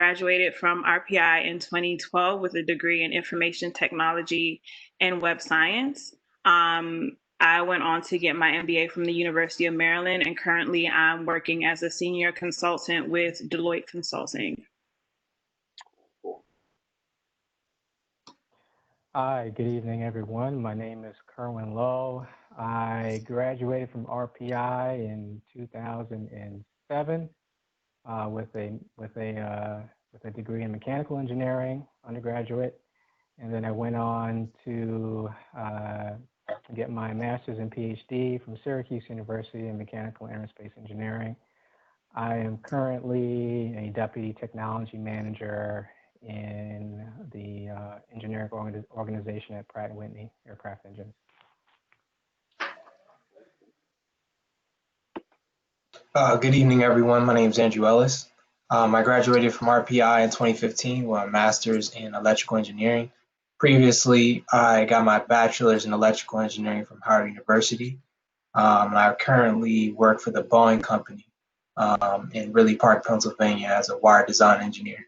graduated from RPI in 2012 with a degree in information technology and web science. I went on to get my MBA from the University of Maryland, and currently I'm working as a senior consultant with Deloitte Consulting. Hi, good evening, everyone. My name is Kerwin Lowe. I graduated from RPI in 2007 with a degree in mechanical engineering, undergraduate, and then I went on to get my master's and PhD from Syracuse University in mechanical aerospace engineering. I am currently a deputy technology manager in the engineering organization at Pratt & Whitney Aircraft Engines. Good evening, everyone. My name is Andrew Ellis. I graduated from RPI in 2015 with a master's in electrical engineering. Previously, I got my bachelor's in electrical engineering from Howard University. I currently work for the Boeing Company in Ridley Park, Pennsylvania as a wire design engineer.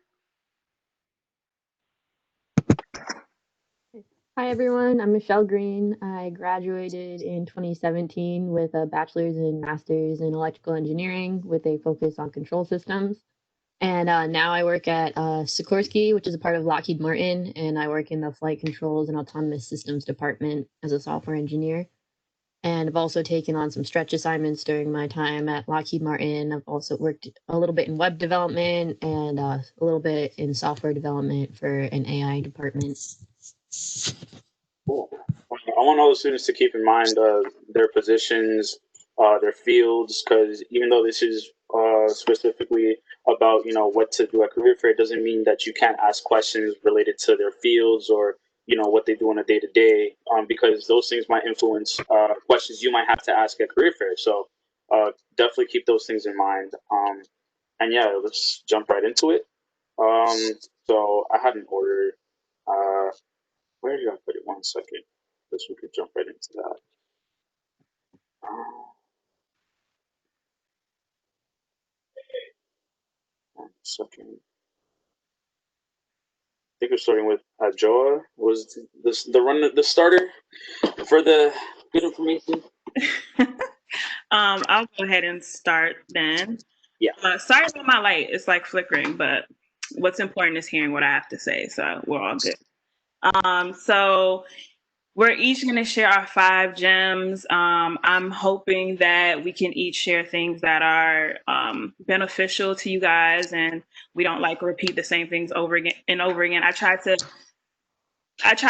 Hi everyone, I'm Michelle Green. I graduated in 2017 with a bachelor's and master's in electrical engineering with a focus on control systems. And now I work at Sikorsky, which is a part of Lockheed Martin, and I work in the flight controls and autonomous systems department as a software engineer. And I've also taken on some stretch assignments during my time at Lockheed Martin. I've also worked a little bit in web development and a little bit in software development for an AI department. Cool. I want all the students to keep in mind their positions, their fields, because even though this is specifically about what to do at career fair, it doesn't mean that you can't ask questions related to their fields or what they do on a day-to-day, because those things might influence questions you might have to ask at career fair. So definitely keep those things in mind. And yeah, let's jump right into it. So I had an order. Where did I put it? 1 second. Guess we could jump right into that. 1 second. I think we're starting with Joa. Was this the starter for the good information? I'll go ahead and start then. Yeah. Sorry about my light. It's like flickering, but what's important is hearing what I have to say. So we're all good. So we're each going to share our 5 gems. I'm hoping that we can each share things that are beneficial to you guys, and we don't like repeat the same things over again and over again. I try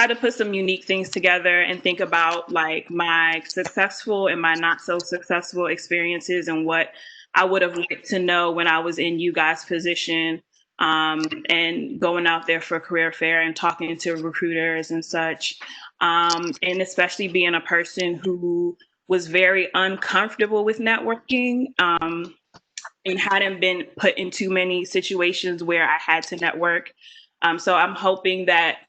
to put some unique things together and think about like my successful and my not so successful experiences and what I would have liked to know when I was in you guys' position, and going out there for career fair and talking to recruiters and such. And especially being a person who was very uncomfortable with networking, and hadn't been put in too many situations where I had to network. So I'm hoping that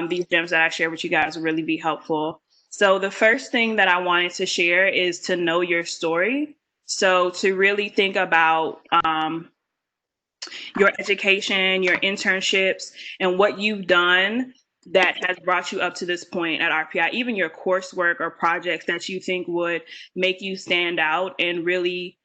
these gems that I share with you guys will really be helpful. So the first thing that I wanted to share is to know your story. So to really think about your education, your internships, and what you've done that has brought you up to this point at RPI, even your coursework or projects that you think would make you stand out and really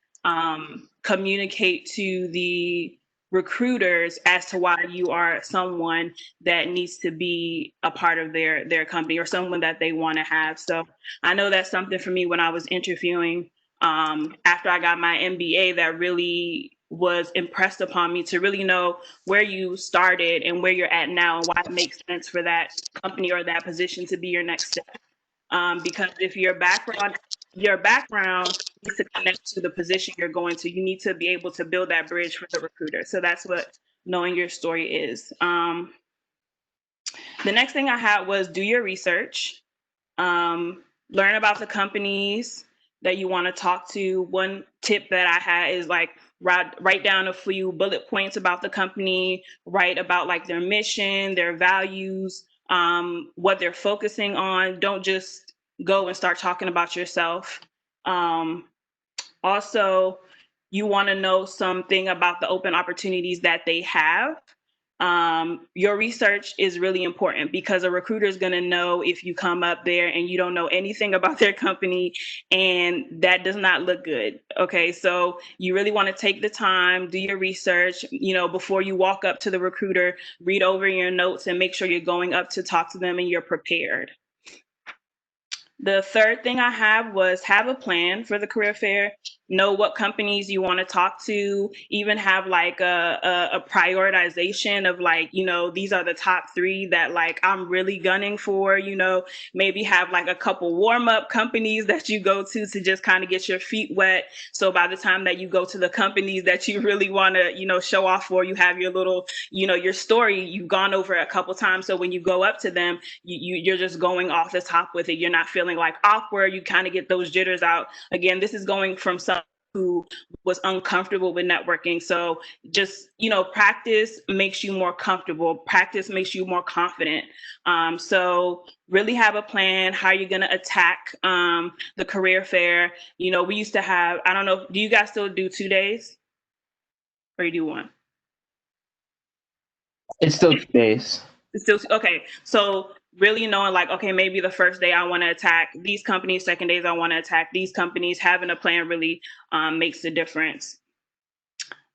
communicate to the recruiters as to why you are someone that needs to be a part of their company or someone that they want to have. So I know that's something for me when I was interviewing after I got my MBA that really was impressed upon me, to really know where you started and where you're at now and why it makes sense for that company or that position to be your next step. Because if your background needs to connect to the position you're going to, you need to be able to build that bridge for the recruiter. So that's what knowing your story is. The next thing I had was do your research, learn about the companies that you want to talk to. One tip that I had is like write down a few bullet points about the company, write about like their mission, their values, what they're focusing on. Don't just go and start talking about yourself. Also, You want to know something about the open opportunities that they have. Your research is really important because a recruiter is going to know if you come up there and you don't know anything about their company, and that does not look good. Okay, so you really want to take the time, do your research, before you walk up to the recruiter, read over your notes and make sure you're going up to talk to them and you're prepared. The third thing I have was have a plan for the career fair, know what companies you want to talk to, even have like a prioritization of like, these are the top 3 that like I'm really gunning for, maybe have like a couple warm up companies that you go to just kind of get your feet wet. So by the time that you go to the companies that you really want to, show off for, you have your little, your story you've gone over a couple times. So when you go up to them, you're just going off the top with it. You're not feeling like awkward. You kind of get those jitters out. Again, this is going from someone who was uncomfortable with networking. So just, practice makes you more comfortable. Practice makes you more confident. So really have a plan how you're going to attack the career fair. We used to have, I don't know, do you guys still do 2 days or you do 1? It's still 2 days. It's still okay. So really knowing like, okay, maybe the first day I want to attack these companies, second days I want to attack these companies, having a plan really makes a difference.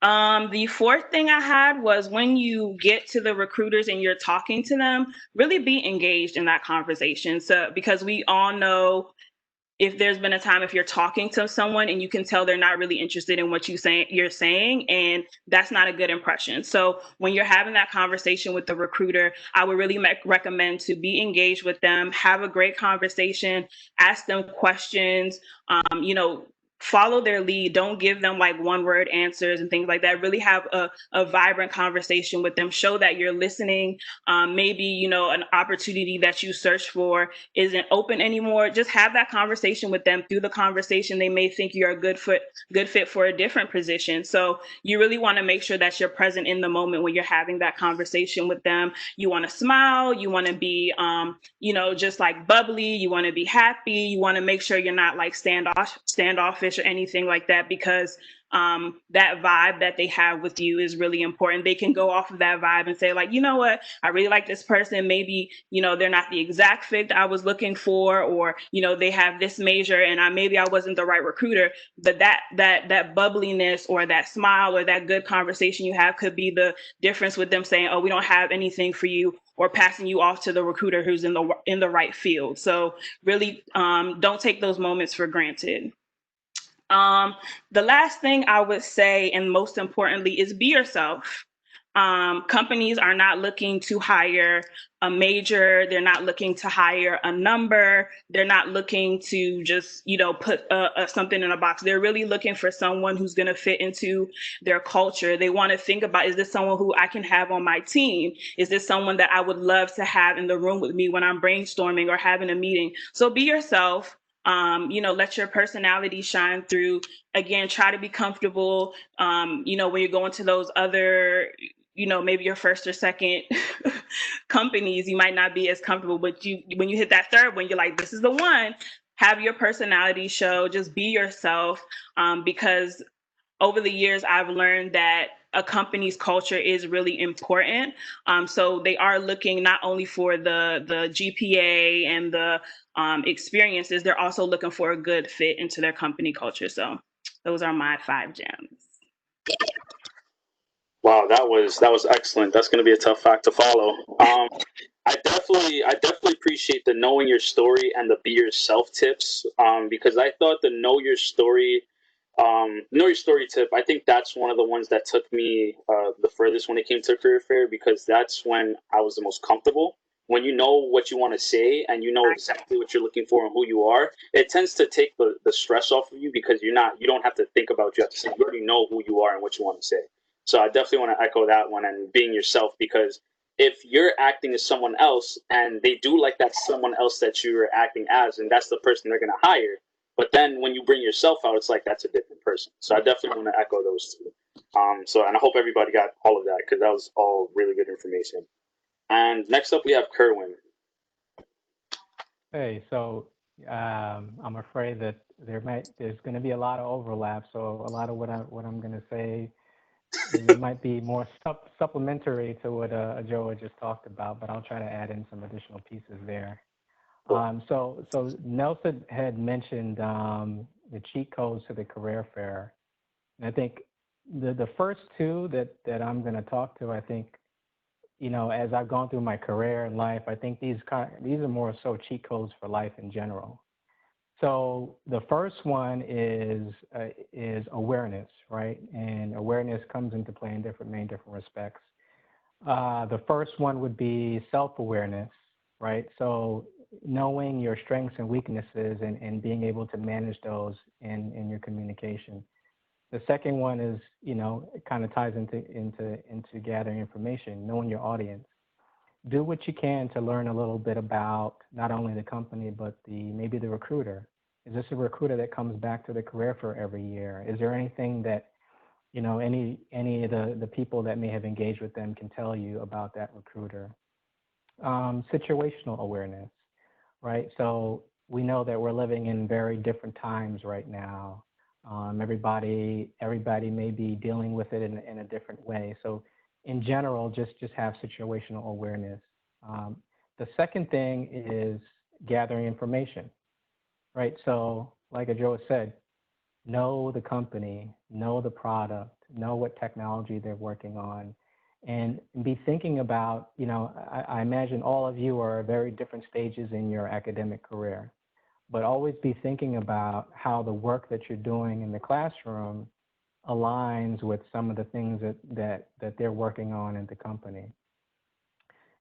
The fourth thing I had was when you get to the recruiters and you're talking to them, really be engaged in that conversation. So because we all know if there's been a time if you're talking to someone and you can tell they're not really interested in what you're saying, and that's not a good impression. So when you're having that conversation with the recruiter, I would really recommend to be engaged with them, have a great conversation, ask them questions, follow their lead. Don't give them like 1-word answers and things like that. Really have a vibrant conversation with them. Show that you're listening. Maybe, an opportunity that you search for isn't open anymore. Just have that conversation with them. Through the conversation, they may think you're a good fit for a different position. So you really want to make sure that you're present in the moment when you're having that conversation with them. You want to smile. You want to be, just like bubbly. You want to be happy. You want to make sure you're not like standoffish or anything like that, because that vibe that they have with you is really important. They can go off of that vibe and say like, you know what, I really like this person. Maybe, they're not the exact fit I was looking for, or, they have this major and maybe I wasn't the right recruiter. But that bubbliness or that smile or that good conversation you have could be the difference with them saying, oh, we don't have anything for you, or passing you off to the recruiter who's in the right field. So really don't take those moments for granted. The last thing I would say, and most importantly, is be yourself. Companies are not looking to hire a major. They're not looking to hire a number. They're not looking to just, put something in a box. They're really looking for someone who's going to fit into their culture. They want to think about, is this someone who I can have on my team? Is this someone that I would love to have in the room with me when I'm brainstorming or having a meeting? So be yourself. Let your personality shine through. Again, try to be comfortable. When you're going to those other, maybe your first or second companies, you might not be as comfortable, but when you hit that third one, you're like, this is the one. Have your personality show, just be yourself, because over the years, I've learned that a company's culture is really important. So they are looking not only for the GPA and the experiences, they're also looking for a good fit into their company culture. So those are my 5 gems. Wow, that was excellent. That's going to be a tough fact to follow. I definitely appreciate the knowing your story and the be yourself tips, because I thought the know your story tip, I think that's one of the ones that took me the furthest when it came to career fair, because that's when I was the most comfortable. When you know what you want to say and you know exactly what you're looking for and who you are, it tends to take the stress off of you, because you don't have to think about what you have to say. You already know who you are and what you want to say. So I definitely want to echo that one, and being yourself, because if you're acting as someone else and they do like that someone else that you're acting as, and that's the person they're going to hire, but then when you bring yourself out, it's like that's a different person. So I definitely want to echo those two. And I hope everybody got all of that, because that was all really good information. And next up, we have Kerwin. Hey, so I'm afraid that there's going to be a lot of overlap. So a lot of what I'm going to say, it might be more supplementary to what Joe had just talked about, but I'll try to add in some additional pieces there. So Nelson had mentioned the cheat codes to the career fair, and I think the first two that I'm going to talk to, I think, as I've gone through my career and life, I think these are more so cheat codes for life in general. So the first one is awareness, right? And awareness comes into play in many different respects. The first one would be self-awareness, right? So knowing your strengths and weaknesses and being able to manage those in your communication. The second one is, it kind of ties into gathering information, knowing your audience. Do what you can to learn a little bit about not only the company, but maybe the recruiter. Is this a recruiter that comes back to the career fair every year? Is there anything that, any of the people that may have engaged with them can tell you about that recruiter? Situational awareness, right? So we know that we're living in very different times right now. Everybody may be dealing with it in a different way. So in general, just have situational awareness. The second thing is gathering information, right? So like Joe said, know the company, know the product, know what technology they're working on, and be thinking about, I imagine all of you are at very different stages in your academic career, but always be thinking about how the work that you're doing in the classroom aligns with some of the things that they're working on in the company.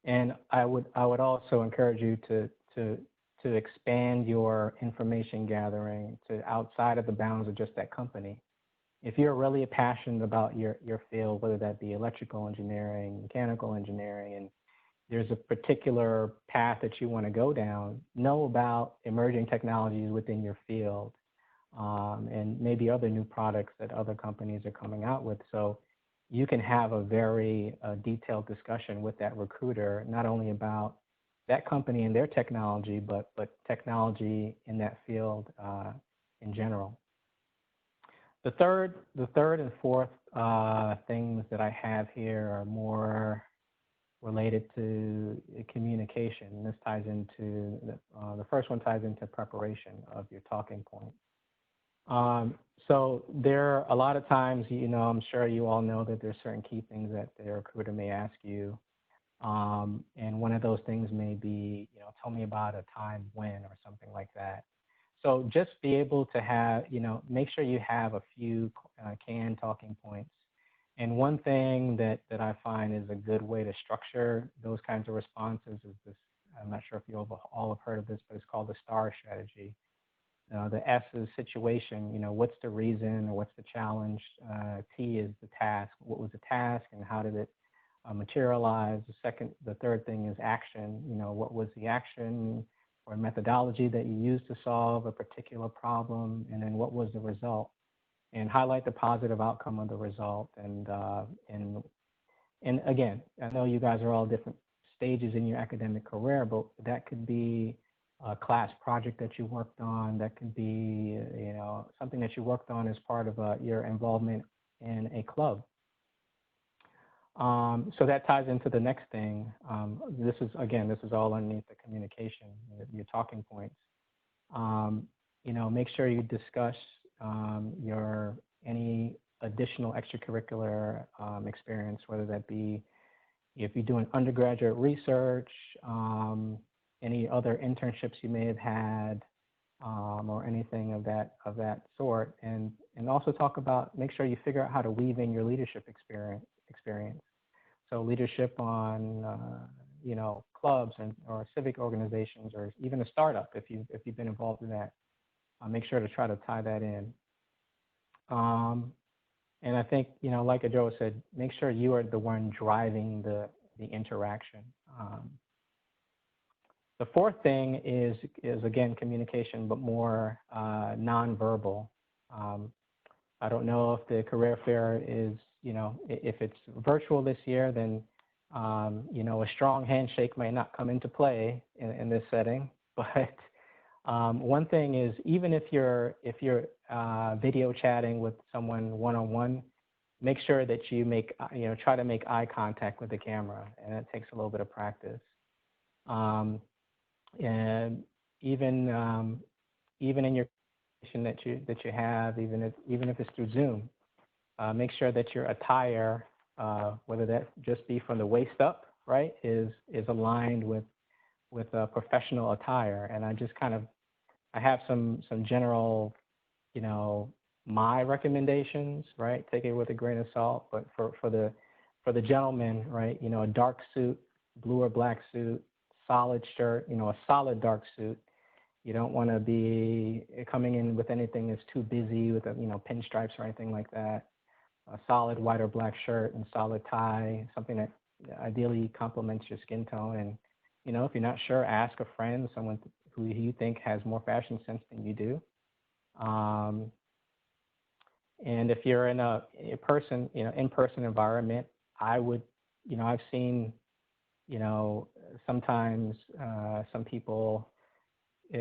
And I would also encourage you to expand your information gathering to outside of the bounds of just that company. If you're really passionate about your field, whether that be electrical engineering, mechanical engineering, and there's a particular path that you want to go down, know about emerging technologies within your field, and maybe other new products that other companies are coming out with. So you can have a very detailed discussion with that recruiter, not only about that company and their technology, but technology in that field in general. The third and fourth things that I have here are more related to communication. This ties into, the first one ties into preparation of your talking point. So there are a lot of times, I'm sure you all know that there's certain key things that the recruiter may ask you. And one of those things may be, tell me about a time when or something like that. So just be able to have, make sure you have a few canned talking points. And one thing that I find is a good way to structure those kinds of responses is this. I'm not sure if you all have heard of this, but it's called the STAR strategy. The S is situation, what's the reason or what's the challenge? T is the task. What was the task and how did it materialize? The third thing is action. What was the action or methodology that you used to solve a particular problem? And then what was the result? And highlight the positive outcome of the result. And again, I know you guys are all different stages in your academic career, but that could be a class project that you worked on. That could be, something that you worked on as part of your involvement in a club. So that ties into the next thing. This is all underneath the communication, your talking points. Make sure you discuss any additional extracurricular experience, whether that be if you're doing undergraduate research, any other internships you may have had, or anything of that sort, and also make sure you figure out how to weave in your leadership experience. So leadership on clubs or civic organizations, or even a startup if you've been involved in that. Make sure to try to tie that in. And I think, like Joe said, make sure you are the one driving the interaction. The fourth thing is again communication, but more nonverbal. I don't know if the career fair is, if it's virtual this year, then a strong handshake may not come into play in this setting, but One thing is, even if you're video chatting with someone one-on-one, make sure that you try to make eye contact with the camera, and it takes a little bit of practice. And even in your that you have, even if it's through Zoom, make sure that your attire, whether that just be from the waist up, right, is aligned with professional attire. And I have some general, my recommendations, right? Take it with a grain of salt. But for the gentleman, right, a dark suit, blue or black suit, solid shirt, a solid dark suit. You don't want to be coming in with anything that's too busy with pinstripes or anything like that. A solid white or black shirt and solid tie, something that ideally complements your skin tone. And if you're not sure, ask a friend, someone who you think has more fashion sense than you do. And if you're in a in-person environment, I would, I've seen, sometimes some people,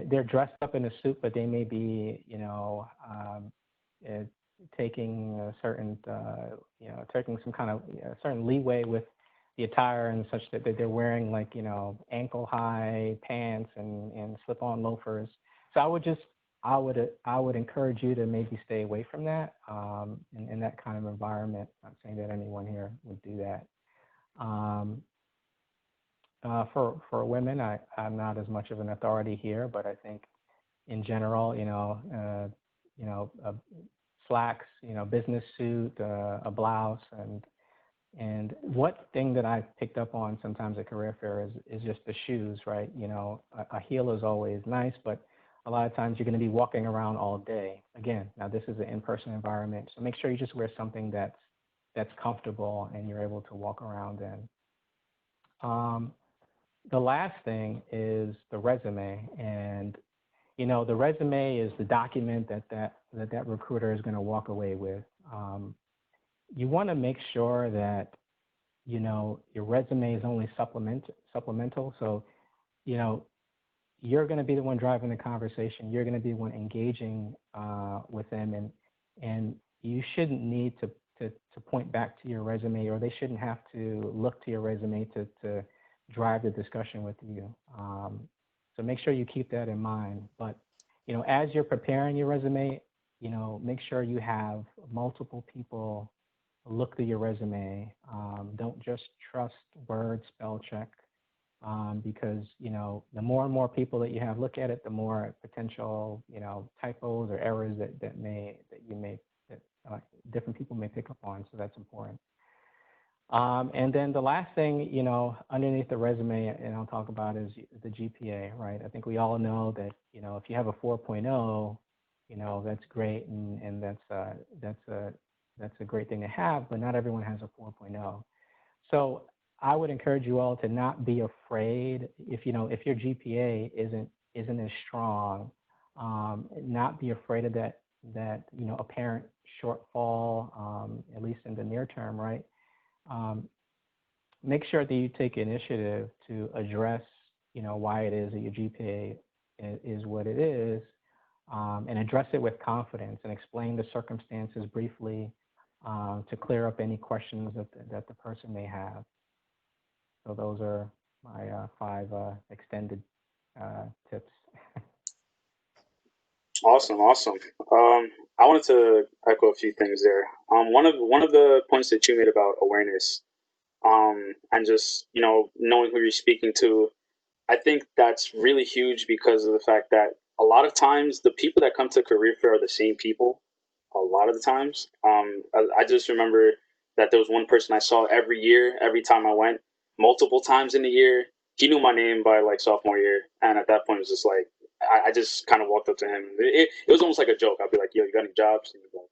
they're dressed up in a suit, but they may be, taking a certain, taking some kind of certain leeway with the attire and such that they're wearing like, ankle high pants and slip-on loafers. So I would encourage you to maybe stay away from that in that kind of environment. Not saying that anyone here would do that. For women, I'm not as much of an authority here, but I think in general, slacks, business suit, a blouse, and what thing that I picked up on sometimes at Career Fair is just the shoes, right? A heel is always nice, but a lot of times you're going to be walking around all day. Again, now this is an in-person environment, so make sure you just wear something that's comfortable and you're able to walk around in. The last thing is the resume, and the resume is the document that recruiter is going to walk away with. You want to make sure that your resume is only supplemental. So you're going to be the one driving the conversation. You're going to be the one engaging with them, and you shouldn't need to point back to your resume, or they shouldn't have to look to your resume to drive the discussion with you. So make sure you keep that in mind. But as you're preparing your resume, make sure you have multiple people look through your resume. Don't just trust Word spell check, because the more and more people that you have look at it, the more potential typos or errors that different people may pick up on. So that's important. And then the last thing, underneath the resume, and I'll talk about, is the GPA, right? I think we all know that, if you have a 4.0, that's great, and that's a great thing to have, but not everyone has a 4.0. So I would encourage you all to not be afraid if your GPA isn't as strong, not be afraid of that apparent shortfall, at least in the near term, right? Make sure that you take initiative to address, why it is that your GPA is what it is, and address it with confidence and explain the circumstances briefly to clear up any questions that the person may have. So those are my 5 extended tips. Awesome. I wanted to echo a few things there. One of the points that you made about awareness, and just knowing who you're speaking to, I think that's really huge because of the fact that a lot of times the people that come to Career Fair are the same people. A lot of the times, I just remember that there was one person I saw every year, every time I went, multiple times in a year. He knew my name by like sophomore year, and at that point, it was just like I just kind of walked up to him. It was almost like a joke. I'd be like, "Yo, you got any jobs?" And he'd be like,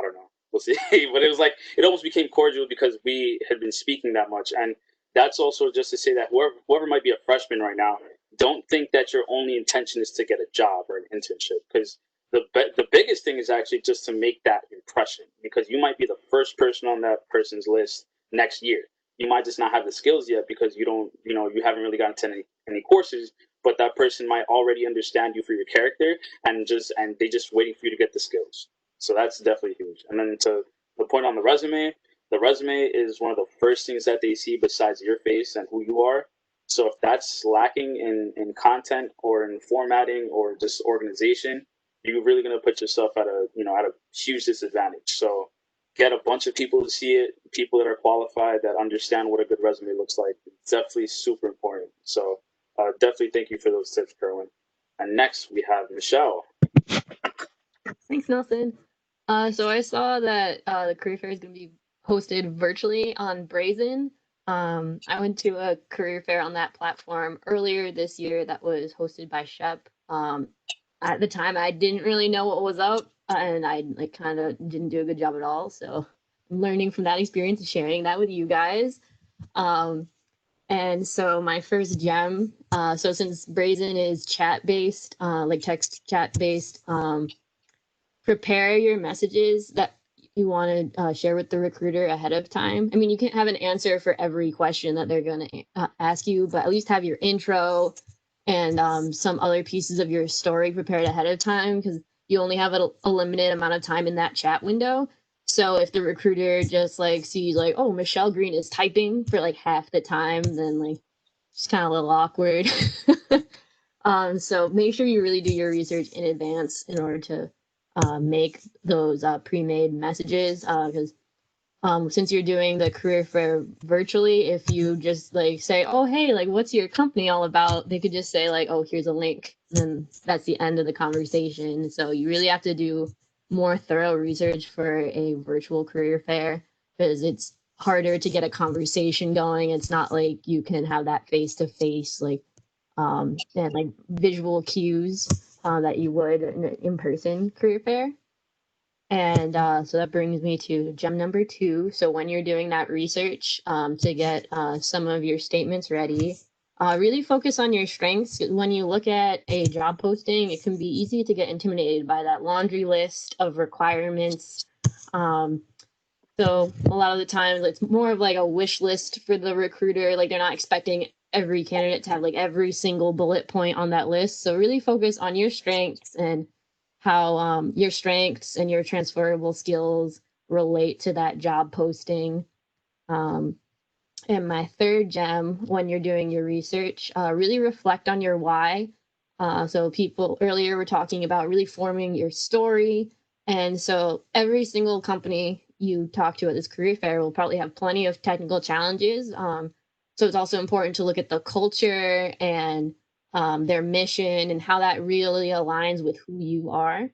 "I don't know. We'll see." But it was like it almost became cordial because we had been speaking that much, and that's also just to say that whoever might be a freshman right now, don't think that your only intention is to get a job or an internship, because the biggest thing is actually just to make that impression, because you might be the first person on that person's list next year. You might just not have the skills yet because you haven't really gotten to any courses, but that person might already understand you for your character and they just waiting for you to get the skills. So that's definitely huge. And then to the point on the resume is one of the first things that they see besides your face and who you are. So if that's lacking in content or in formatting or just organization, you're really going to put yourself at a huge disadvantage. So get a bunch of people to see it, people that are qualified, that understand what a good resume looks like. It's definitely super important. So definitely thank you for those tips, Kerwin. And next we have Michelle. Thanks, Nelson. So I saw that the career fair is going to be hosted virtually on Brazen. I went to a career fair on that platform earlier this year that was hosted by SHPE. At the time, I didn't really know what was up, and I kind of didn't do a good job at all. So I'm learning from that experience and sharing that with you guys. And so my first gem, so since Brazen is chat-based, like text chat-based, prepare your messages that you want to share with the recruiter ahead of time. I mean, you can't have an answer for every question that they're going to ask you, but at least have your intro and some other pieces of your story prepared ahead of time, because you only have a limited amount of time in that chat window. So if the recruiter just sees oh, Michelle Green is typing for half the time, then it's kind of a little awkward. So make sure you really do your research in advance in order to make those pre-made messages, because since you're doing the career fair virtually, if you just say, oh, hey, what's your company all about? They could just say oh, here's a link. And that's the end of the conversation. So you really have to do more thorough research for a virtual career fair, because it's harder to get a conversation going. It's not like you can have that face-to-face, and visual cues that you would in an in-person career fair. And so that brings me to gem number 2. So when you're doing that research to get some of your statements ready, really focus on your strengths. When you look at a job posting, it can be easy to get intimidated by that laundry list of requirements. So a lot of the times it's more of a wish list for the recruiter. They're not expecting every candidate to have every single bullet point on that list. So really focus on your strengths and how your strengths and your transferable skills relate to that job posting. And my third gem, when you're doing your research, really reflect on your why. So people earlier were talking about really forming your story. And so every single company you talk to at this career fair will probably have plenty of technical challenges. So it's also important to look at the culture and their mission and how that really aligns with who you are.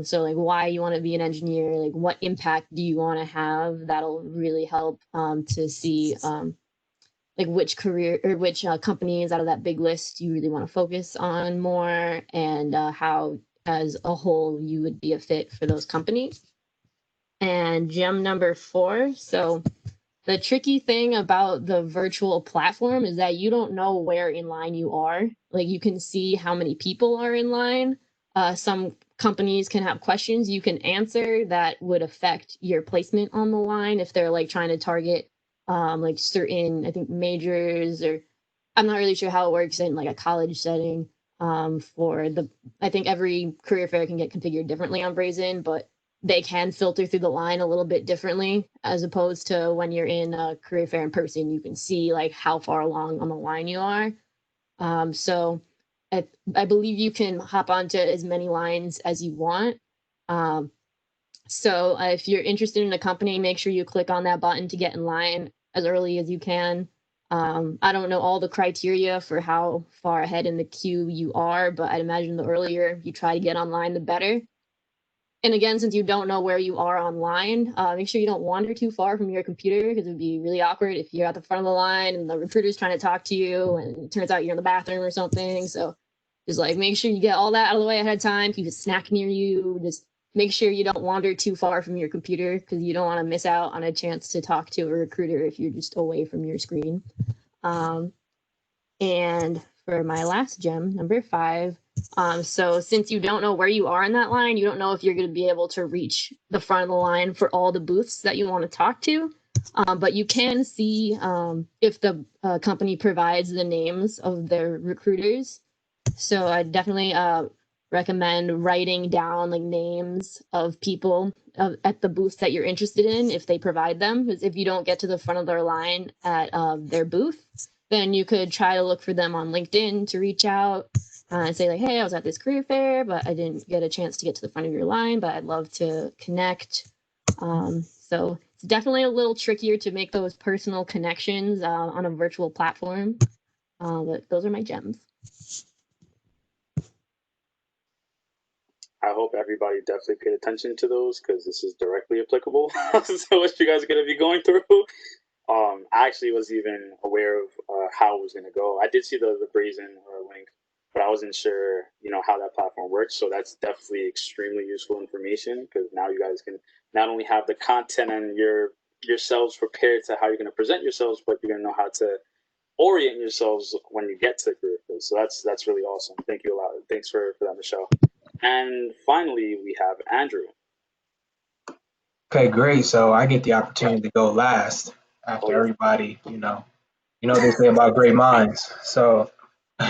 So why you want to be an engineer, what impact do you want to have? That'll really help to see which career or which companies out of that big list you really want to focus on more, and how as a whole you would be a fit for those companies. And gem number 4, so the tricky thing about the virtual platform is that you don't know where in line you are. You can see how many people are in line. Some companies can have questions you can answer that would affect your placement on the line if they're trying to target certain, I think, majors, or I'm not really sure how it works in a college setting. I think every career fair can get configured differently on Brazen, but they can filter through the line a little bit differently, as opposed to when you're in a career fair in person. You can see how far along on the line you are. So I believe you can hop onto as many lines as you want. So if you're interested in a company, make sure you click on that button to get in line as early as you can. I don't know all the criteria for how far ahead in the queue you are, but I'd imagine the earlier you try to get online, the better. And again, since you don't know where you are online, make sure you don't wander too far from your computer, because it would be really awkward if you're at the front of the line and the recruiter's trying to talk to you and it turns out you're in the bathroom or something. So just make sure you get all that out of the way ahead of time. Keep a snack near you. Just make sure you don't wander too far from your computer, because you don't want to miss out on a chance to talk to a recruiter if you're just away from your screen. And for my last gem, number 5, so since you don't know where you are in that line, you don't know if you're going to be able to reach the front of the line for all the booths that you want to talk to. But you can see if the company provides the names of their recruiters. So I definitely recommend writing down like names of people at the booths that you're interested in if they provide them. Because if you don't get to the front of their line at their booth, then you could try to look for them on LinkedIn to reach out and say like, hey, I was at this career fair, but I didn't get a chance to get to the front of your line, but I'd love to connect. So it's definitely a little trickier to make those personal connections on a virtual platform. But those are my gems. I hope everybody definitely paid attention to those because this is directly applicable. So what you guys are going to be going through. I actually was even aware of how it was going to go. I did see the Brazen link, but I wasn't sure, how that platform works. So that's definitely extremely useful information because now you guys can not only have the content and yourselves prepared to how you're going to present yourselves, but you're going to know how to orient yourselves when you get to the career field. So that's really awesome. Thank you a lot. Thanks for that, Michelle. And finally, we have Andrew. Okay, great. So I get the opportunity to go last after everybody, they say about great minds. So, so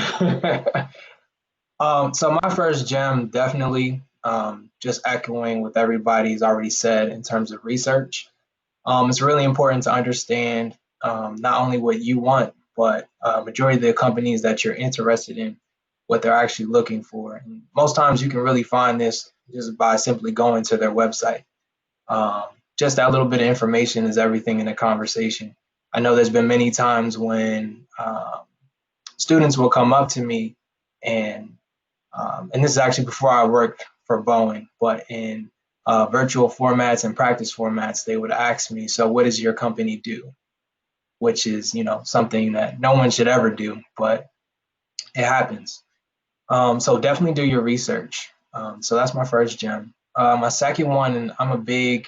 my first gem, definitely, just echoing what everybody's already said in terms of research. It's really important to understand not only what you want, but majority of the companies that you're interested in, what they're actually looking for. And most times you can really find this just by simply going to their website. Just that little bit of information is everything in a conversation. I know there's been many times when students will come up to me and this is actually before I worked for Boeing, but in virtual formats and practice formats, they would ask me, so what does your company do? Which is, something that no one should ever do, but it happens. So definitely do your research. So that's my first gem. My second one, and I'm a big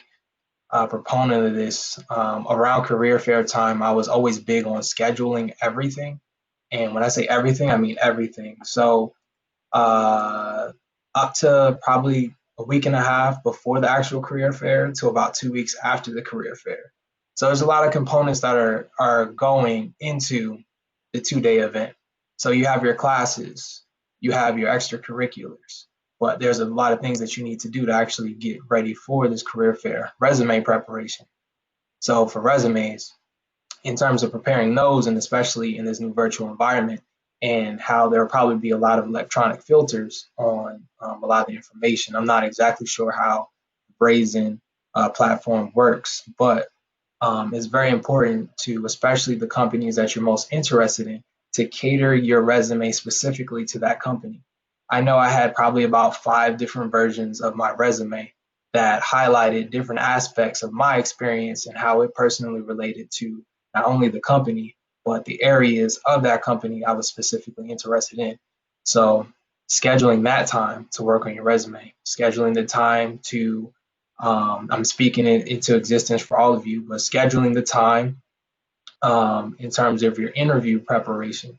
proponent of this, around career fair time, I was always big on scheduling everything. And when I say everything, I mean everything. So up to probably a week and a half before the actual career fair to about 2 weeks after the career fair. So there's a lot of components that are going into the 2-day event. So you have your classes, you have your extracurriculars, but there's a lot of things that you need to do to actually get ready for this career fair. Resume preparation. So for resumes, in terms of preparing those, and especially in this new virtual environment, and how there will probably be a lot of electronic filters on a lot of the information. I'm not exactly sure how the Brazen platform works, but it's very important to, especially the companies that you're most interested in, to cater your resume specifically to that company. I know I had probably about 5 different versions of my resume that highlighted different aspects of my experience and how it personally related to not only the company, but the areas of that company I was specifically interested in. So scheduling that time to work on your resume, scheduling the time to, I'm speaking it into existence for all of you, but scheduling the time in terms of your interview preparation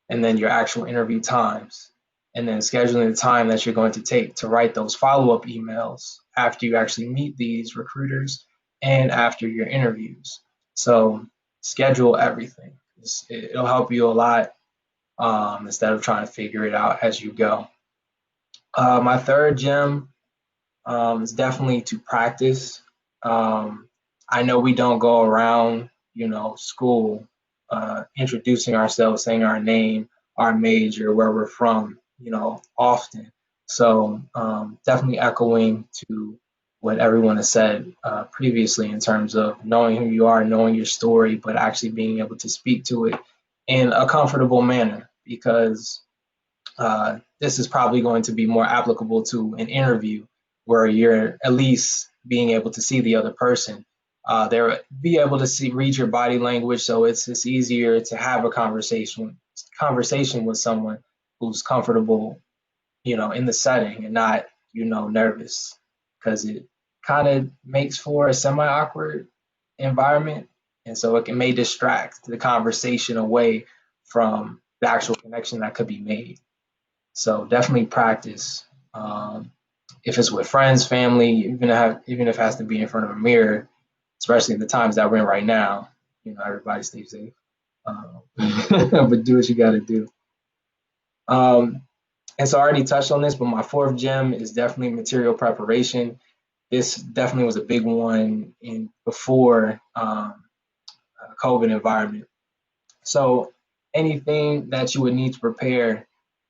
and then your actual interview times, and then scheduling the time that you're going to take to write those follow-up emails after you actually meet these recruiters and after your interviews. So schedule everything. It'll help you a lot instead of trying to figure it out as you go. My third gem is definitely to practice. I know we don't go around, school introducing ourselves, saying our name, our major, where we're from, often. So definitely echoing to what everyone has said previously in terms of knowing who you are, knowing your story, but actually being able to speak to it in a comfortable manner, because this is probably going to be more applicable to an interview where you're at least being able to see the other person. They'll be able to read your body language, so it's easier to have a conversation with someone who's comfortable, in the setting and not, nervous, because it kind of makes for a semi-awkward environment, and so it may distract the conversation away from the actual connection that could be made. So definitely practice. If it's with friends, family, even if it has to be in front of a mirror, especially in the times that we're in right now. You know, everybody stay safe, but do what you got to do. And so I already touched on this, but my fourth gem is definitely material preparation. This definitely was a big one in before COVID environment. So anything that you would need to prepare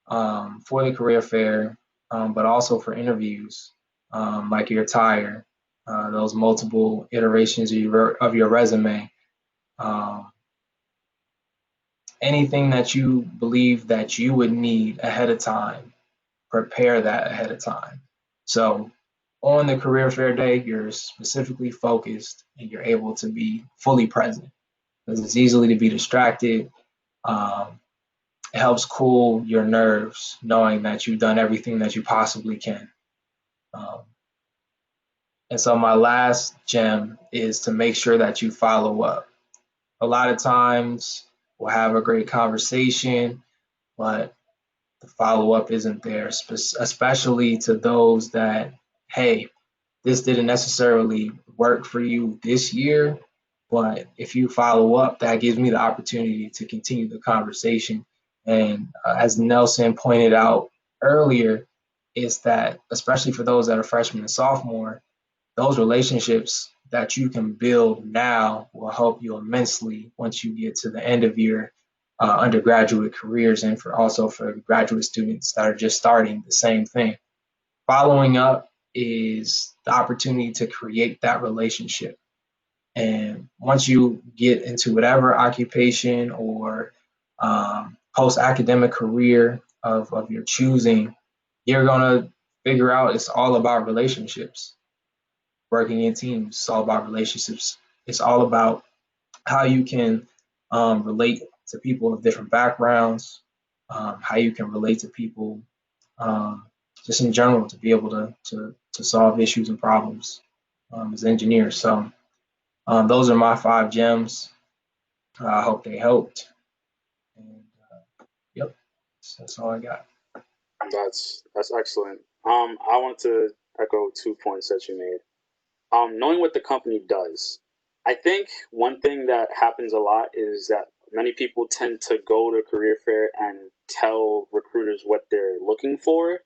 for the career fair, but also for interviews, like your attire, those multiple iterations of your resume, anything that you believe that you would need ahead of time, prepare that ahead of time. So on the career fair day, you're specifically focused and you're able to be fully present because it's easily to be distracted. It helps cool your nerves knowing that you've done everything that you possibly can. And so my last gem is to make sure that you follow up. A lot of times we'll have a great conversation, but the follow up isn't there, especially to those that, hey, this didn't necessarily work for you this year, but if you follow up, that gives me the opportunity to continue the conversation. And as Nelson pointed out earlier, is that especially for those that are freshmen and sophomore, those relationships that you can build now will help you immensely once you get to the end of your undergraduate careers, and for graduate students that are just starting, the same thing. Following up is the opportunity to create that relationship. And once you get into whatever occupation or post-academic career of your choosing, you're gonna figure out it's all about relationships. Working in teams, it's all about relationships. It's all about how you can relate to people of different backgrounds, how you can relate to people just in general to be able to solve issues and problems as engineers. So those are my 5 gems. I hope they helped. And yep, that's all I got. That's excellent. I want to echo 2 points that you made. Knowing what the company does, I think one thing that happens a lot is that many people tend to go to career fair and tell recruiters what they're looking for.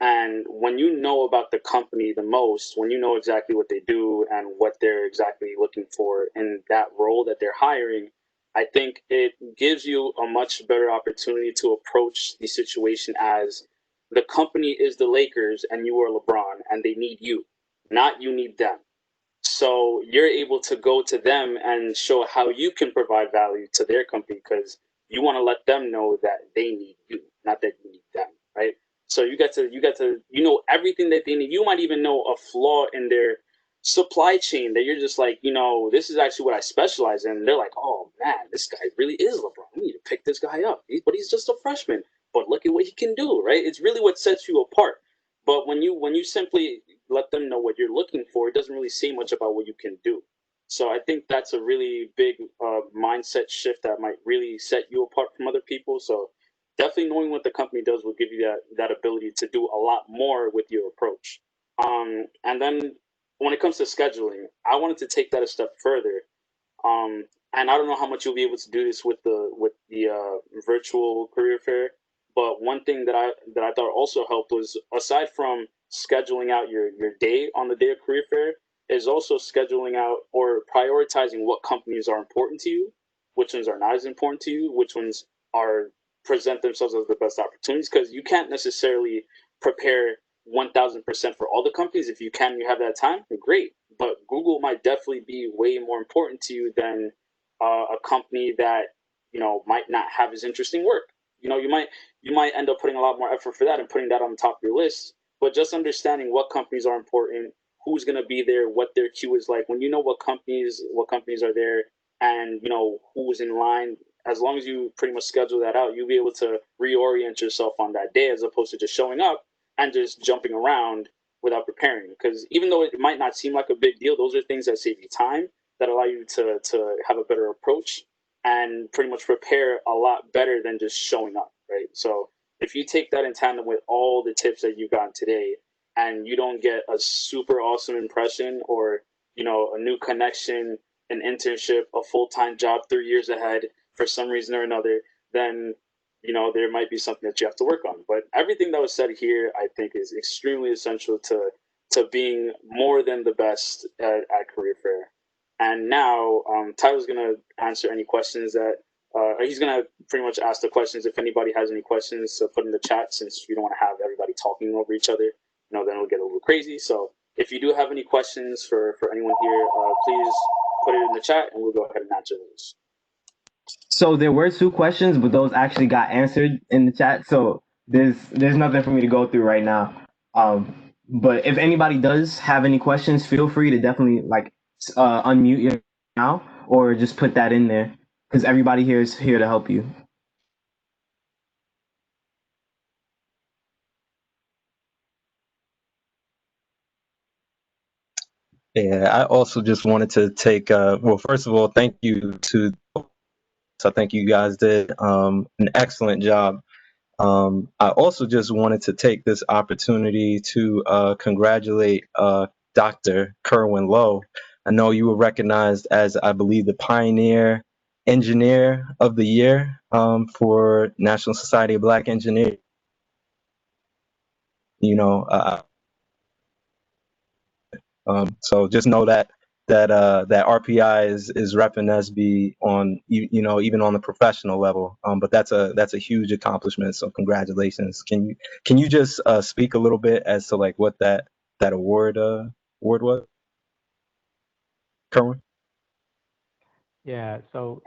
And when you know about the company the most, when you know exactly what they do and what they're exactly looking for in that role that they're hiring, I think it gives you a much better opportunity to approach the situation as the company is the Lakers and you are LeBron and they need you, not you need them. So you're able to go to them and show how you can provide value to their company because you want to let them know that they need you, not that you need them, right? So you know everything that they need. You might even know a flaw in their supply chain that you're just like, this is actually what I specialize in. And they're like, oh man, this guy really is LeBron. We need to pick this guy up. But he's just a freshman. But look at what he can do, right? It's really what sets you apart. But when you simply let them know what you're looking for, it doesn't really say much about what you can do. So I think that's a really big mindset shift that might really set you apart from other people. So definitely knowing what the company does will give you that ability to do a lot more with your approach. And then when it comes to scheduling, I wanted to take that a step further. And I don't know how much you'll be able to do this with the virtual career fair. But one thing that I thought also helped was, aside from scheduling out your day on the day of career fair, is also scheduling out or prioritizing what companies are important to you, which ones are not as important to you, which ones are present themselves as the best opportunities, because you can't necessarily prepare 1000% for all the companies. If you can, you have that time, great. But Google might definitely be way more important to you than a company that might not have as interesting work. You might end up putting a lot more effort for that and putting that on the top of your list. But just understanding what companies are important, who's going to be there, what their queue is like. When you know what companies are there, and who's in line, as long as you pretty much schedule that out, you'll be able to reorient yourself on that day, as opposed to just showing up and just jumping around without preparing. Because even though it might not seem like a big deal, those are things that save you time, that allow you to have a better approach and pretty much prepare a lot better than just showing up, right? So if you take that in tandem with all the tips that you got today, and you don't get a super awesome impression, or a new connection, an internship, a full-time job 3 years ahead for some reason or another, then there might be something that you have to work on. But everything that was said here, I think, is extremely essential to being more than the best at Career Fair. And now Tyler's gonna answer any questions that he's gonna pretty much ask the questions. If anybody has any questions, to put in the chat, since we don't want to have everybody talking over each other. Then it'll get a little crazy. So if you do have any questions for anyone here, please put it in the chat, and we'll go ahead and answer those. So there were 2 questions, but those actually got answered in the chat. So there's nothing for me to go through right now. But if anybody does have any questions, feel free to definitely unmute your now, or just put that in there, because everybody here is here to help you. Yeah, I also just wanted to take, well, first of all, thank you to, I think you guys did an excellent job. I also just wanted to take this opportunity to congratulate Dr. Kerwin Lowe. I know you were recognized as, I believe, the Pioneer Engineer of the Year for National Society of Black Engineers. So just know that RPI is repping NSBE on even on the professional level. But that's a huge accomplishment. So congratulations. Can you just speak a little bit as to like what that award was, Kerwin? Yeah. So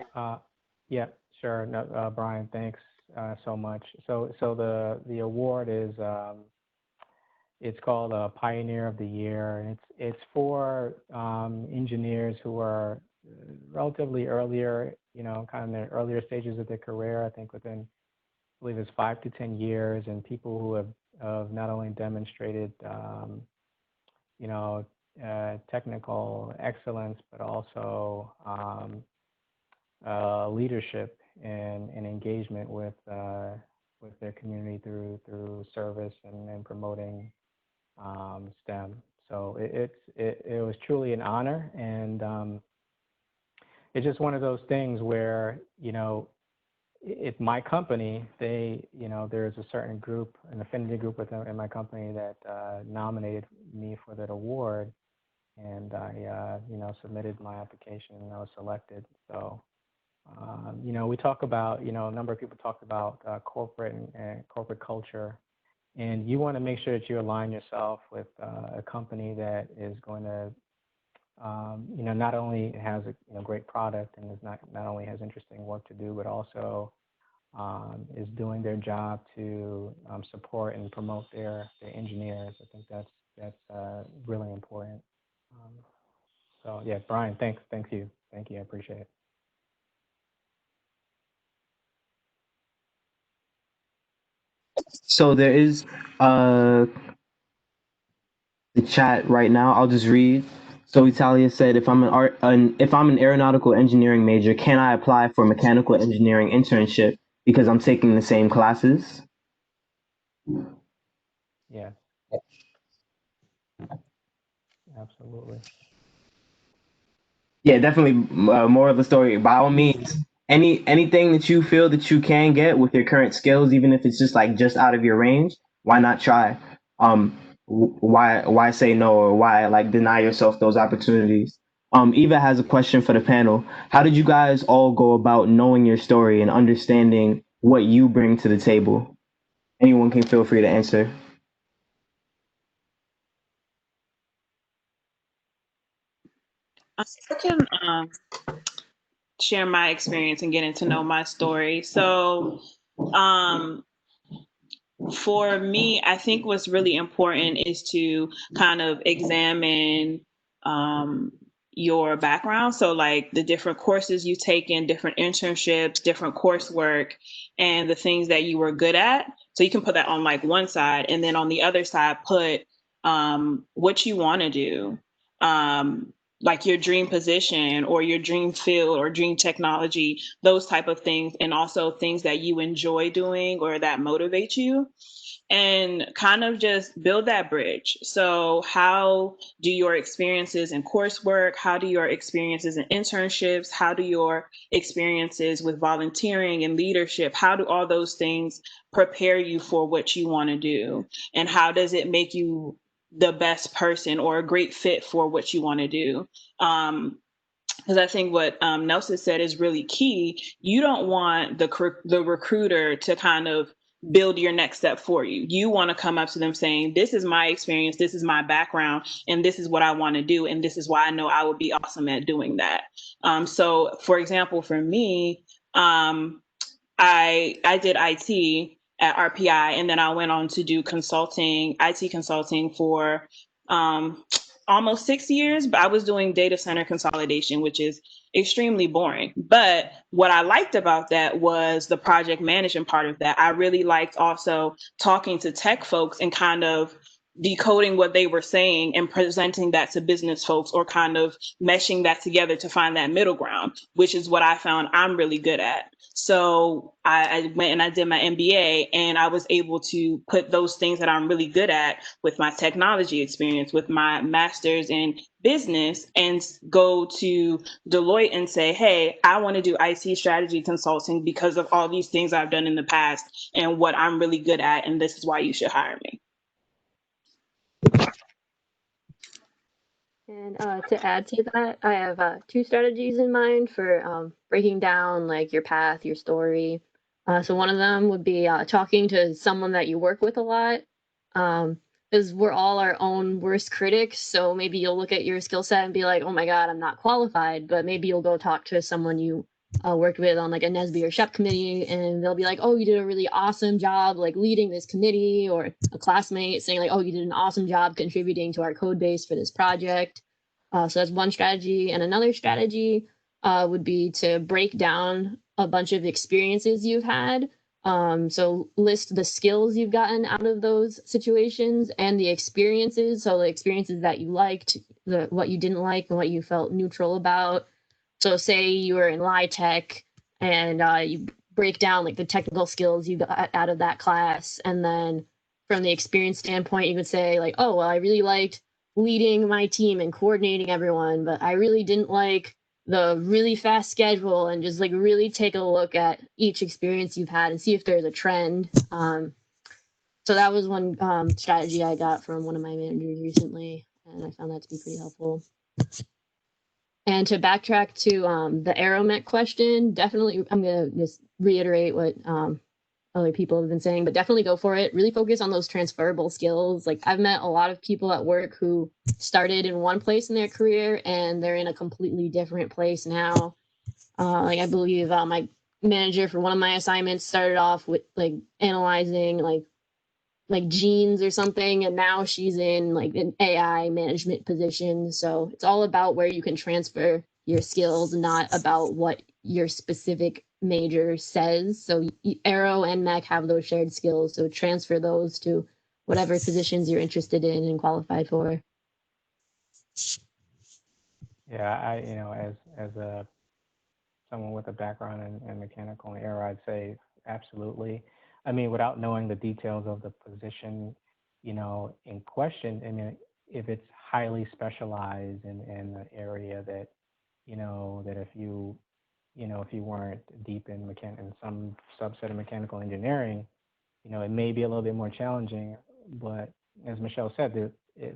yeah, sure. No, Brian, thanks so much. So the award is it's called a Pioneer of the Year, and it's for engineers who are relatively earlier, kind of in the earlier stages of their career. I think within, I believe it's 5 to 10 years, and people who have not only demonstrated, technical excellence, but also leadership and engagement with their community through service and promoting STEM. So it was truly an honor, and it's just one of those things where it's my company. There's a certain group, an affinity group in my company that nominated me for that award, and I submitted my application and I was selected. So we talk about a number of people talked about corporate and corporate culture. And you want to make sure that you align yourself with a company that is going to, not only has a great product and is not only has interesting work to do, but also is doing their job to support and promote their engineers. I think that's really important. So yeah, Brian, thank you, I appreciate it. So there is the chat right now. I'll just read. So Italia said, if I'm an aeronautical engineering major, can I apply for mechanical engineering internship because I'm taking the same classes? Yeah. Absolutely. Yeah, definitely. More of the story. By all means, anything that you feel that you can get with your current skills, even if it's just out of your range, why not try? Why say no, or why deny yourself those opportunities? Eva has a question for the panel. How did you guys all go about knowing your story and understanding what you bring to the table? Anyone can feel free to answer. I can share my experience and getting to know my story. So for me, I think what's really important is to kind of examine your background. So the different courses you've taken, different internships, different coursework, and the things that you were good at. So you can put that on one side, and then on the other side, put what you want to do. Your dream position or your dream field or dream technology, those type of things, and also things that you enjoy doing or that motivate you. and kind of just build that bridge. So how do your experiences in coursework, how do your experiences in internships, how do your experiences with volunteering and leadership, how do all those things prepare you for what you want to do? And how does it make you the best person or a great fit for what you want to do? Because I think what Nelson said is really key. You don't want the recruiter to kind of build your next step for you. You want to come up to them saying, this is my experience, this is my background, and this is what I want to do, and this is why I know I would be awesome at doing that. So, for example, for me, I did IT at RPI, and then I went on to do consulting, IT consulting for almost 6 years, but I was doing data center consolidation, which is extremely boring. But what I liked about that was the project management part of that. I really liked also talking to tech folks and kind of decoding what they were saying and presenting that to business folks, or kind of meshing that together to find that middle ground, which is what I found I'm really good at. So I went and I did my MBA, and I was able to put those things that I'm really good at with my technology experience, with my master's in business, and go to Deloitte and say, hey, I want to do IT strategy consulting because of all these things I've done in the past and what I'm really good at, and this is why you should hire me. And to add to that, I have 2 strategies in mind for breaking down like your path, your story. So one of them would be talking to someone that you work with a lot, because we're all our own worst critics. So maybe you'll look at your skill set and be like, oh my God, I'm not qualified. But maybe you'll go talk to someone you worked with on like a NSBE or SHPE committee, and they'll be like, oh, you did a really awesome job like leading this committee, or a classmate saying like, oh, you did an awesome job contributing to our code base for this project. So that's one strategy. And another strategy would be to break down a bunch of experiences you've had. So list the skills you've gotten out of those situations and the experiences. So the experiences that you liked, what you didn't like, and what you felt neutral about. So say you were in LITech, and you break down like the technical skills you got out of that class. And then from the experience standpoint, you could say like, oh, well, I really liked leading my team and coordinating everyone, but I really didn't like the really fast schedule, and just like really take a look at each experience you've had and see if there's a trend. So that was one strategy I got from one of my managers recently, and I found that to be pretty helpful. And to backtrack to the AeroMech question, definitely, I'm going to just reiterate what other people have been saying, but definitely go for it. Really focus on those transferable skills. Like I've met a lot of people at work who started in one place in their career and they're in a completely different place now. Like I believe my manager for one of my assignments started off with like analyzing like genes or something, and now she's in like an AI management position. So it's all about where you can transfer your skills, not about what your specific major says. So Aero and Mech have those shared skills, so transfer those to whatever positions you're interested in and qualified for. Yeah, as a someone with a background in mechanical and aero, I'd say absolutely. I mean, without knowing the details of the position, in question, I mean, if it's highly specialized in the area that, that if you weren't deep in some subset of mechanical engineering, it may be a little bit more challenging. But as Michelle said,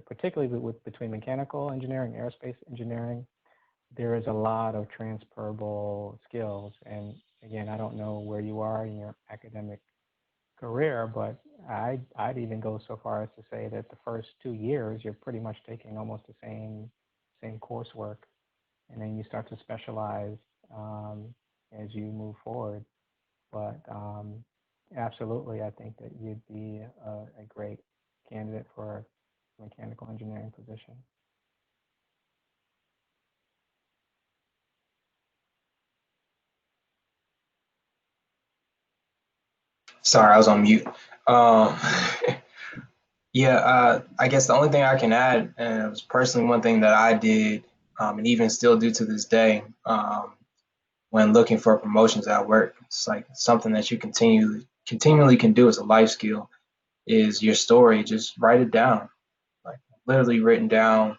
particularly between mechanical engineering, aerospace engineering, there is a lot of transferable skills. And again, I don't know where you are in your academic career, but I'd even go so far as to say that the first 2 years, you're pretty much taking almost the same coursework. And then you start to specialize as you move forward. But absolutely, I think that you'd be a great candidate for a mechanical engineering position. Sorry, I was on mute. Yeah, I guess the only thing I can add, and it was personally one thing that I did, and even still do to this day, when looking for promotions at work. It's like something that you continually can do as a life skill. is your story. Just write it down, like literally written down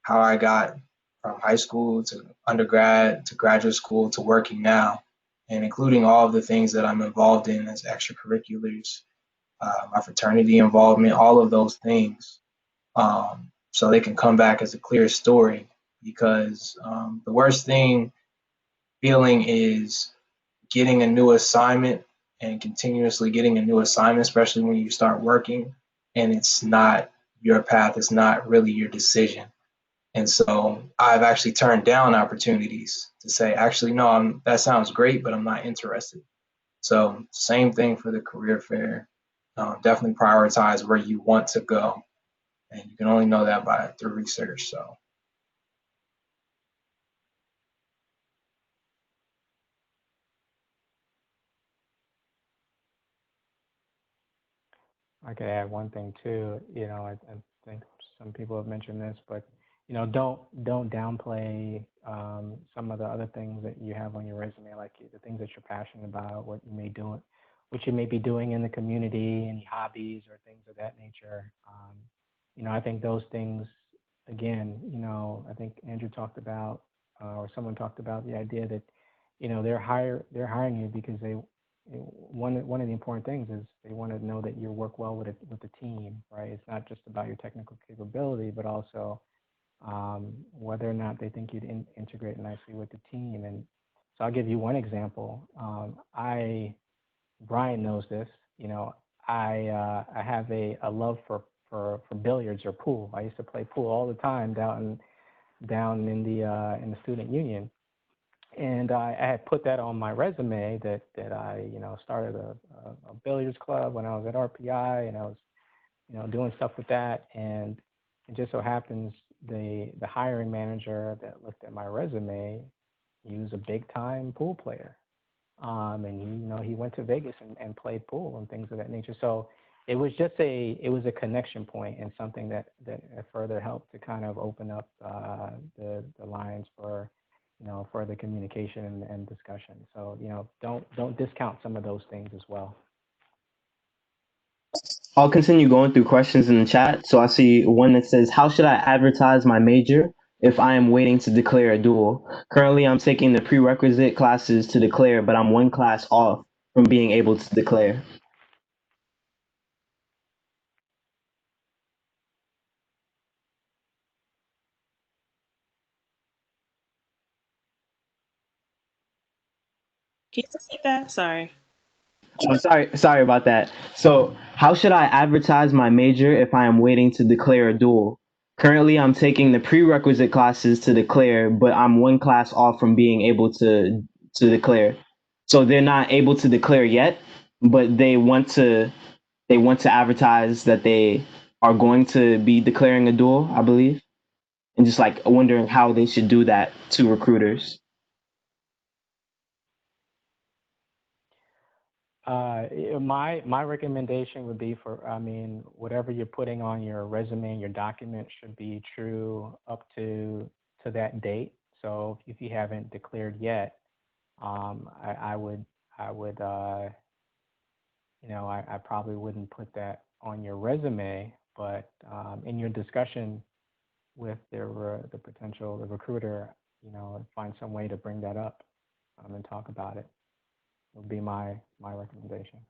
how I got from high school to undergrad to graduate school to working now, and including all of the things that I'm involved in as extracurriculars, my fraternity involvement, all of those things, so they can come back as a clear story. Because the worst thing feeling is getting a new assignment and continuously getting a new assignment, especially when you start working and it's not your path, it's not really your decision. And so I've actually turned down opportunities to say, actually, no, that sounds great, but I'm not interested. So same thing for the career fair. Definitely prioritize where you want to go, and you can only know that through research. So I could add one thing too. I think some people have mentioned this, but don't downplay some of the other things that you have on your resume, like the things that you're passionate about, what you may be doing in the community, any hobbies or things of that nature. I think those things, again, I think Andrew talked about, or someone talked about the idea that, they're hiring you because one of the important things is they want to know that you work well with the team, right? It's not just about your technical capability, but also whether or not they think you'd integrate nicely with the team. And so I'll give you one example. Brian knows this. I have a love for billiards or pool. I used to play pool all the time down in the student union. And I had put that on my resume that I, started a billiards club when I was at RPI, and I was, doing stuff with that. And it just so happens the hiring manager that looked at my resume, he was a big time pool player. And he went to Vegas and played pool and things of that nature. So it was a connection point and something that further helped to kind of open up the lines for further communication and discussion. So, don't discount some of those things as well. I'll continue going through questions in the chat. So I see one that says, how should I advertise my major if I am waiting to declare a dual? Currently, I'm taking the prerequisite classes to declare, but I'm one class off from being able to declare. Can you repeat that? Sorry. Oh, sorry about that. So, how should I advertise my major if I am waiting to declare a dual? Currently, I'm taking the prerequisite classes to declare, but I'm one class off from being able to declare. So they're not able to declare yet, but they want to advertise that they are going to be declaring a dual, I believe, and just like wondering how they should do that to recruiters. My recommendation would be whatever you're putting on your resume and your document should be true up to that date. So if you haven't declared yet, I probably wouldn't put that on your resume, but in your discussion with the recruiter, find some way to bring that up and talk about it. Would be my recommendation.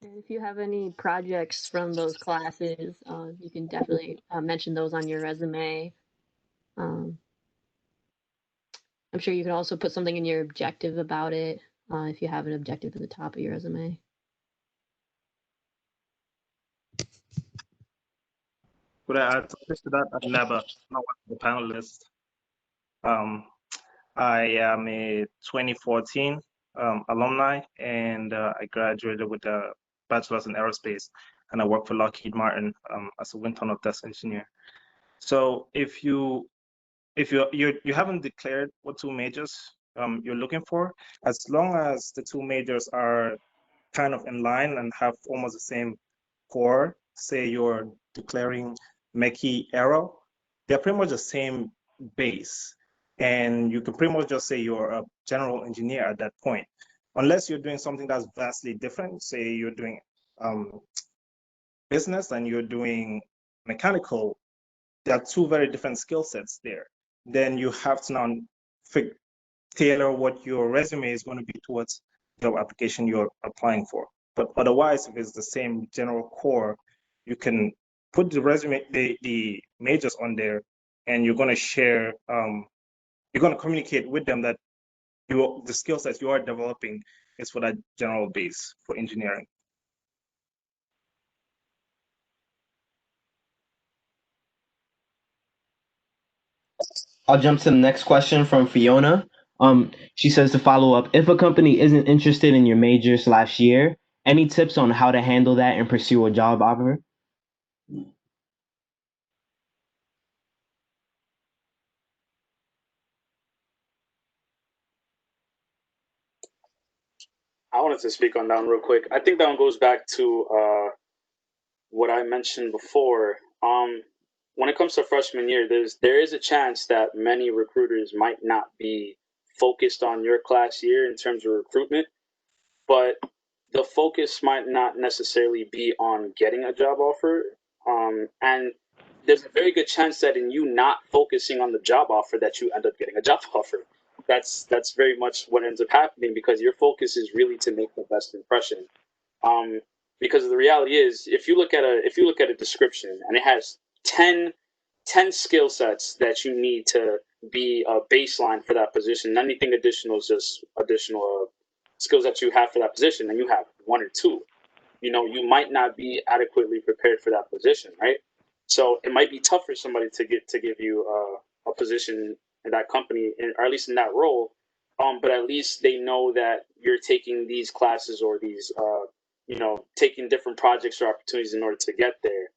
And if you have any projects from those classes, you can definitely mention those on your resume. I'm sure you can also put something in your objective about it if you have an objective at the top of your resume. Could I add something to that? I've never, not one of the panelists. I am a 2014 alumni, and I graduated with a bachelor's in aerospace, and I work for Lockheed Martin as a wind tunnel test engineer. So if you haven't declared what two majors you're looking for, as long as the two majors are kind of in line and have almost the same core, say you're declaring Mechie Aero, they're pretty much the same base. and you can pretty much just say you're a general engineer at that point, unless you're doing something that's vastly different. Say you're doing business and you're doing mechanical. There are two very different skill sets there. Then you have to now tailor what your resume is going to be towards the application you're applying for. But otherwise, if it's the same general core, you can put the resume, the majors on there, and you're going to share, you're going to communicate with them that the skill sets you are developing is for that general base for engineering. I'll jump to the next question from Fiona. She says to follow up, if a company isn't interested in your major/year, any tips on how to handle that and pursue a job offer? I wanted to speak on that one real quick. I think that one goes back to what I mentioned before. When it comes to freshman year, there is a chance that many recruiters might not be focused on your class year in terms of recruitment, but the focus might not necessarily be on getting a job offer. And there's a very good chance that in you not focusing on the job offer that you end up getting a job offer. That's very much what ends up happening, because your focus is really to make the best impression. Because the reality is, if you look at a description and it has 10 skill sets that you need to be a baseline for that position, anything additional is just additional skills that you have for that position, and you have one or two, you might not be adequately prepared for that position, right? So it might be tough for somebody to give you a position in that company, or at least in that role. But at least they know that you're taking these classes or these taking different projects or opportunities in order to get there.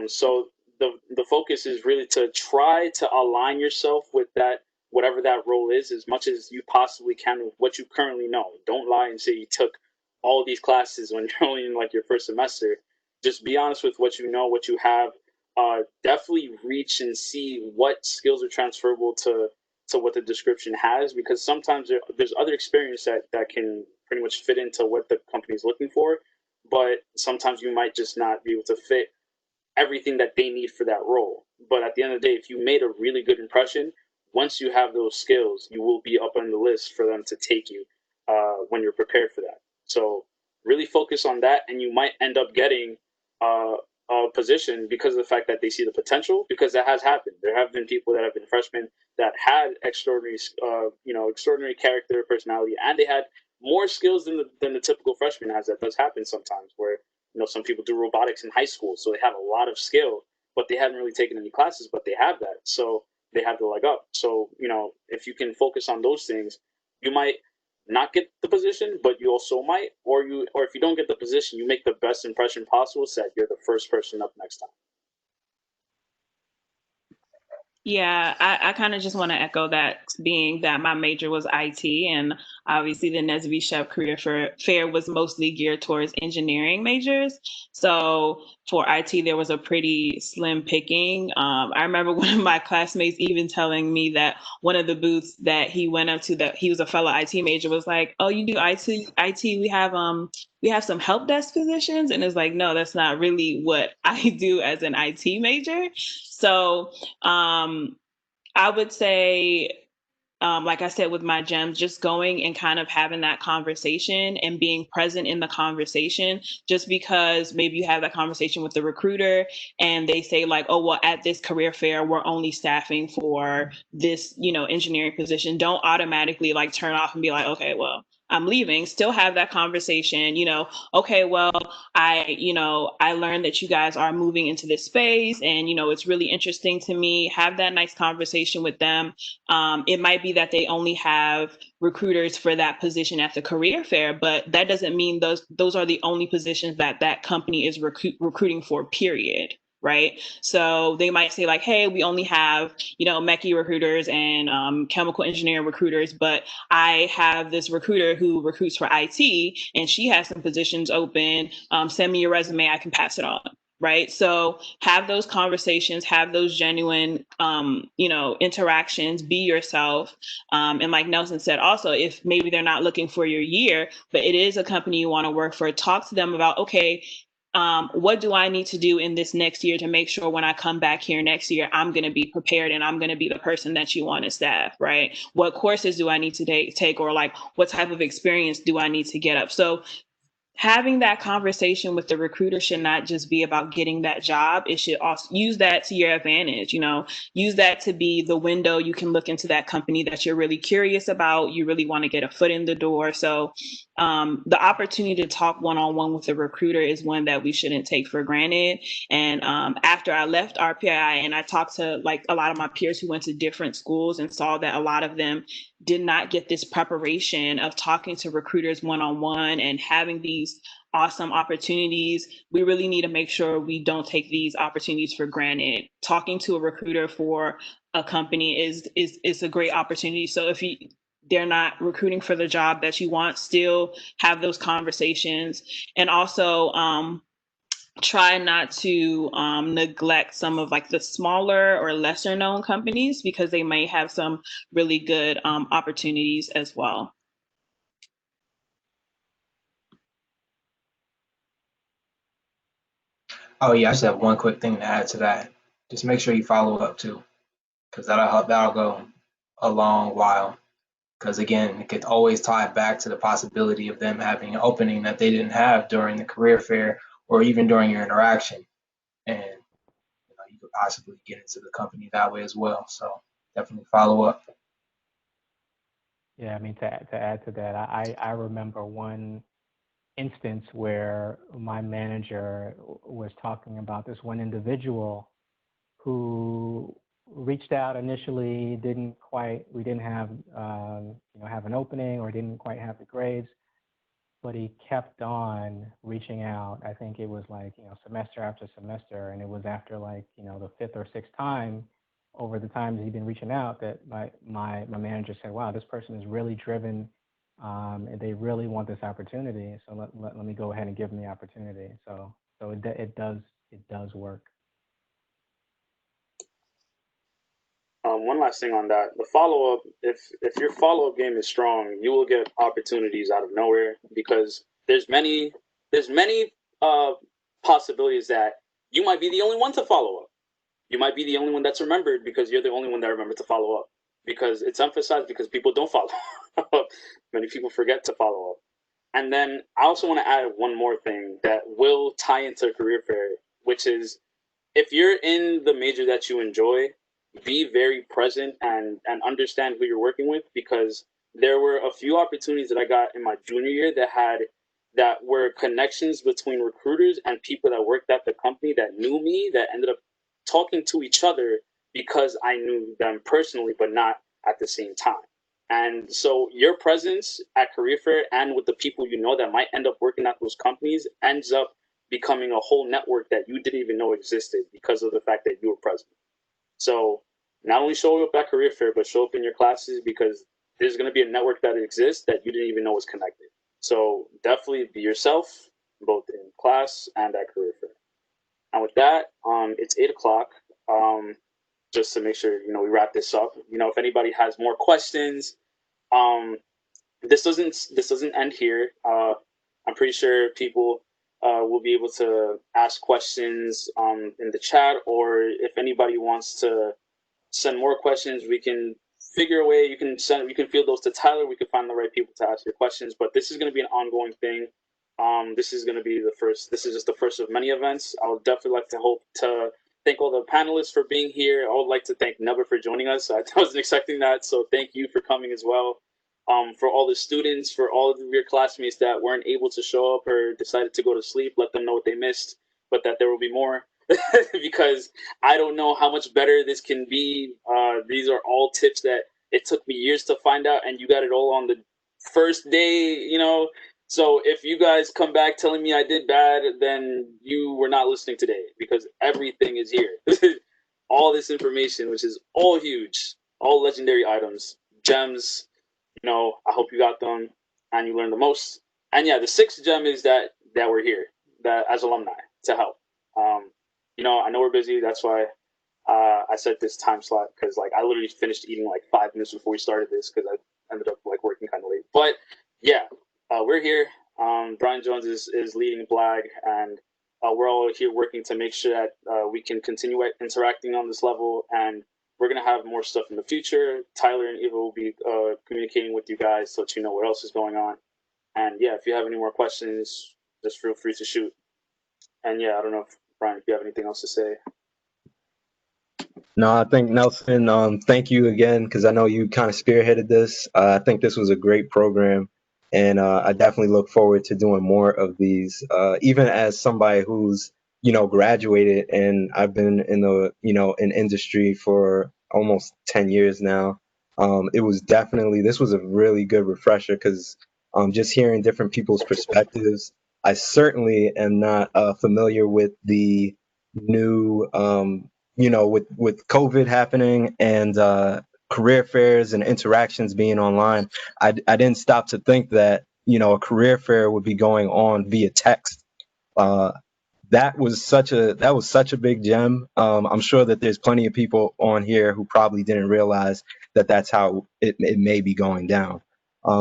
So the focus is really to try to align yourself with that, whatever that role is, as much as you possibly can with what you currently know. Don't lie and say you took all these classes when you're only in like your first semester. Just be honest with what you know, what you have. Definitely reach and see what skills are transferable to what the description has, because sometimes there's other experience that can pretty much fit into what the company is looking for, but sometimes you might just not be able to fit everything that they need for that role. But at the end of the day, if you made a really good impression, once you have those skills, you will be up on the list for them to take you when you're prepared for that. So really focus on that, and you might end up getting a position because of the fact that they see the potential, because that has happened. There have been people that have been freshmen that had extraordinary character, personality, and they had more skills than the typical freshman has. That does happen sometimes, where some people do robotics in high school, so they have a lot of skill, but they haven't really taken any classes, but they have that, so they have the leg up. So if you can focus on those things, you might not get the position, but you also might, or if you don't get the position, you make the best impression possible so that you're the first person up next time. Yeah, I kind of just want to echo that, being that my major was IT, and obviously the NSBE-RPI Career Fair was mostly geared towards engineering majors. So for IT, there was a pretty slim picking. I remember one of my classmates even telling me that one of the booths that he went up to, that he was a fellow IT major, was like, "Oh, you do IT? We have some help desk positions." And it's like, no, that's not really what I do as an IT major. So I would say, like I said, with my gems, just going and kind of having that conversation and being present in the conversation, just because maybe you have that conversation with the recruiter and they say like, oh, well, at this career fair, we're only staffing for this, engineering position. Don't automatically like turn off and be like, okay, well, I'm leaving. Still have that conversation, okay, well, I learned that you guys are moving into this space, and, it's really interesting to me. Have that nice conversation with them. It might be that they only have recruiters for that position at the career fair, but that doesn't mean those are the only positions that company is recruiting for, period. Right. So they might say like, hey, we only have, mechie recruiters and chemical engineering recruiters, but I have this recruiter who recruits for IT and she has some positions open. Send me your resume. I can pass it on. right? So have those conversations, have those genuine, interactions, be yourself. And like Nelson said, also, if maybe they're not looking for your year, but it is a company you want to work for, talk to them about, okay, what do I need to do in this next year to make sure when I come back here next year, I'm going to be prepared and I'm going to be the person that you want to staff, right? What courses do I need to take, or like what type of experience do I need to get up? So having that conversation with the recruiter should not just be about getting that job. It should also use that to your advantage, use that to be the window you can look into that company that you're really curious about. You really want to get a foot in the door. So the opportunity to talk one-on-one with the recruiter is one that we shouldn't take for granted. And after I left RPI and I talked to like a lot of my peers who went to different schools and saw that a lot of them did not get this preparation of talking to recruiters one-on-one and having these awesome opportunities. We really need to make sure we don't take these opportunities for granted. Talking to a recruiter for a company is a great opportunity. So if they're not recruiting for the job that you want, still have those conversations. And also try not to neglect some of like the smaller or lesser known companies, because they may have some really good opportunities as well. Oh yeah, I just have one quick thing to add to that. Just make sure you follow up too, because that'll go a long while. Because again, it could always tie back to the possibility of them having an opening that they didn't have during the career fair or even during your interaction, and you could possibly get into the company that way as well. So definitely follow up. Yeah, I mean, to add to that, I remember one instance where my manager was talking about this one individual who reached out initially, we didn't have, have an opening, or didn't quite have the grades, but he kept on reaching out. I think it was like, semester after semester, and it was after like, the fifth or sixth time over the times he'd been reaching out that my manager said, wow, this person is really driven, and they really want this opportunity. So let me go ahead and give them the opportunity. So it does work. One last thing on that: the follow up. If your follow up game is strong, you will get opportunities out of nowhere, because there's many possibilities that you might be the only one to follow up. You might be the only one that's remembered because you're the only one that remembered to follow up. Because it's emphasized because people don't follow up. Many people forget to follow up. And then I also want to add one more thing that will tie into career fair, which is, if you're in the major that you enjoy, be very present and understand who you're working with, because there were a few opportunities that I got in my junior year that were connections between recruiters and people that worked at the company that knew me, that ended up talking to each other because I knew them personally, but not at the same time. And so your presence at career fair and with the people that might end up working at those companies ends up becoming a whole network that you didn't even know existed because of the fact that you were present. So not only show up at career fair, but show up in your classes, because there's going to be a network that exists that you didn't even know was connected. So definitely be yourself, both in class and at career fair. And with that, it's 8:00. Just to make sure we wrap this up. If anybody has more questions, this doesn't end here. I'm pretty sure people will be able to ask questions in the chat, or if anybody wants to send more questions, we can figure a way. You can field those to Tyler. We can find the right people to ask your questions. But this is going to be an ongoing thing. This is going to be the first. This is just the first of many events. I would definitely like to thank all the panelists for being here. I would like to thank Never for joining us. I wasn't expecting that, so thank you for coming as well. For all the students, for all of your classmates that weren't able to show up or decided to go to sleep, let them know what they missed, but that there will be more. Because I don't know how much better this can be. These are all tips that it took me years to find out, and you got it all on the first day, So if you guys come back telling me I did bad, then you were not listening today, because everything is here. All this information, which is all huge, all legendary items, gems. I hope you got them and you learned the most. And yeah, the sixth gem is that we're here, that as alumni, to help. I know we're busy. That's why I set this time slot, because like I literally finished eating like 5 minutes before we started this, because I ended up like working kind of late. But yeah, we're here. Brian Jones is leading BLAG, and we're all here working to make sure that we can continue interacting on this level, and we're going to have more stuff in the future. Tyler and Eva will be communicating with you guys to let you know what else is going on. And yeah, if you have any more questions, just feel free to shoot. And yeah, I don't know if Brian, if you have anything else to say. No, I think Nelson, thank you again, because I know you kind of spearheaded this. I think this was a great program, and I definitely look forward to doing more of these. Even as somebody who's graduated, and I've been in the in industry for almost 10 years now. This was a really good refresher, because just hearing different people's perspectives. I certainly am not familiar with the new with COVID happening and career fairs and interactions being online. I didn't stop to think that a career fair would be going on via text. That was such a big gem. I'm sure that there's plenty of people on here who probably didn't realize that that's how it may be going down.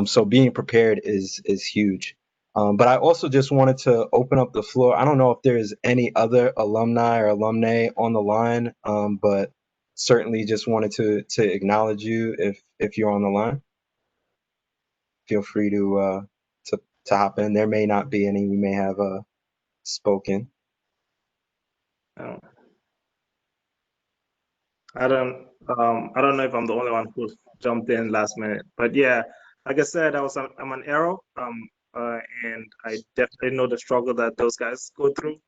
So being prepared is huge. But I also just wanted to open up the floor. I don't know if there's any other alumni or alumnae on the line, but certainly just wanted to acknowledge you if you're on the line. Feel free to hop in. There may not be any. We may have spoken. I don't know if I'm the only one who jumped in last minute, but yeah, like I said, I'm an arrow, and I definitely know the struggle that those guys go through.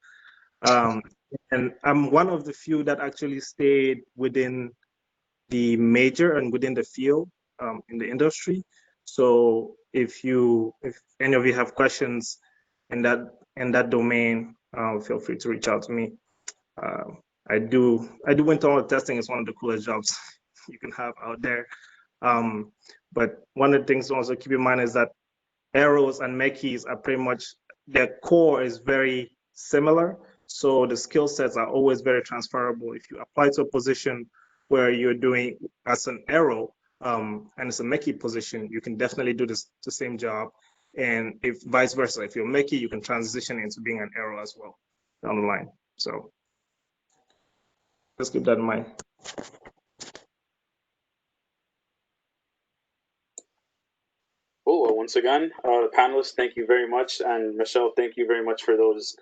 And I'm one of the few that actually stayed within the major and within the field in the industry. So if any of you have questions in that domain, feel free to reach out to me. I do internal testing. Is one of the coolest jobs you can have out there. But one of the things to also keep in mind is that arrows and mechis are pretty much, their core is very similar. So the skill sets are always very transferable. If you apply to a position where you're doing as an arrow and it's a mechie position, you can definitely do the same job. And if vice versa, if you're mechie, you can transition into being an arrow as well down the line. So let's keep that in mind. Cool. Well, once again, panelists, thank you very much. And Michelle, thank you very much for those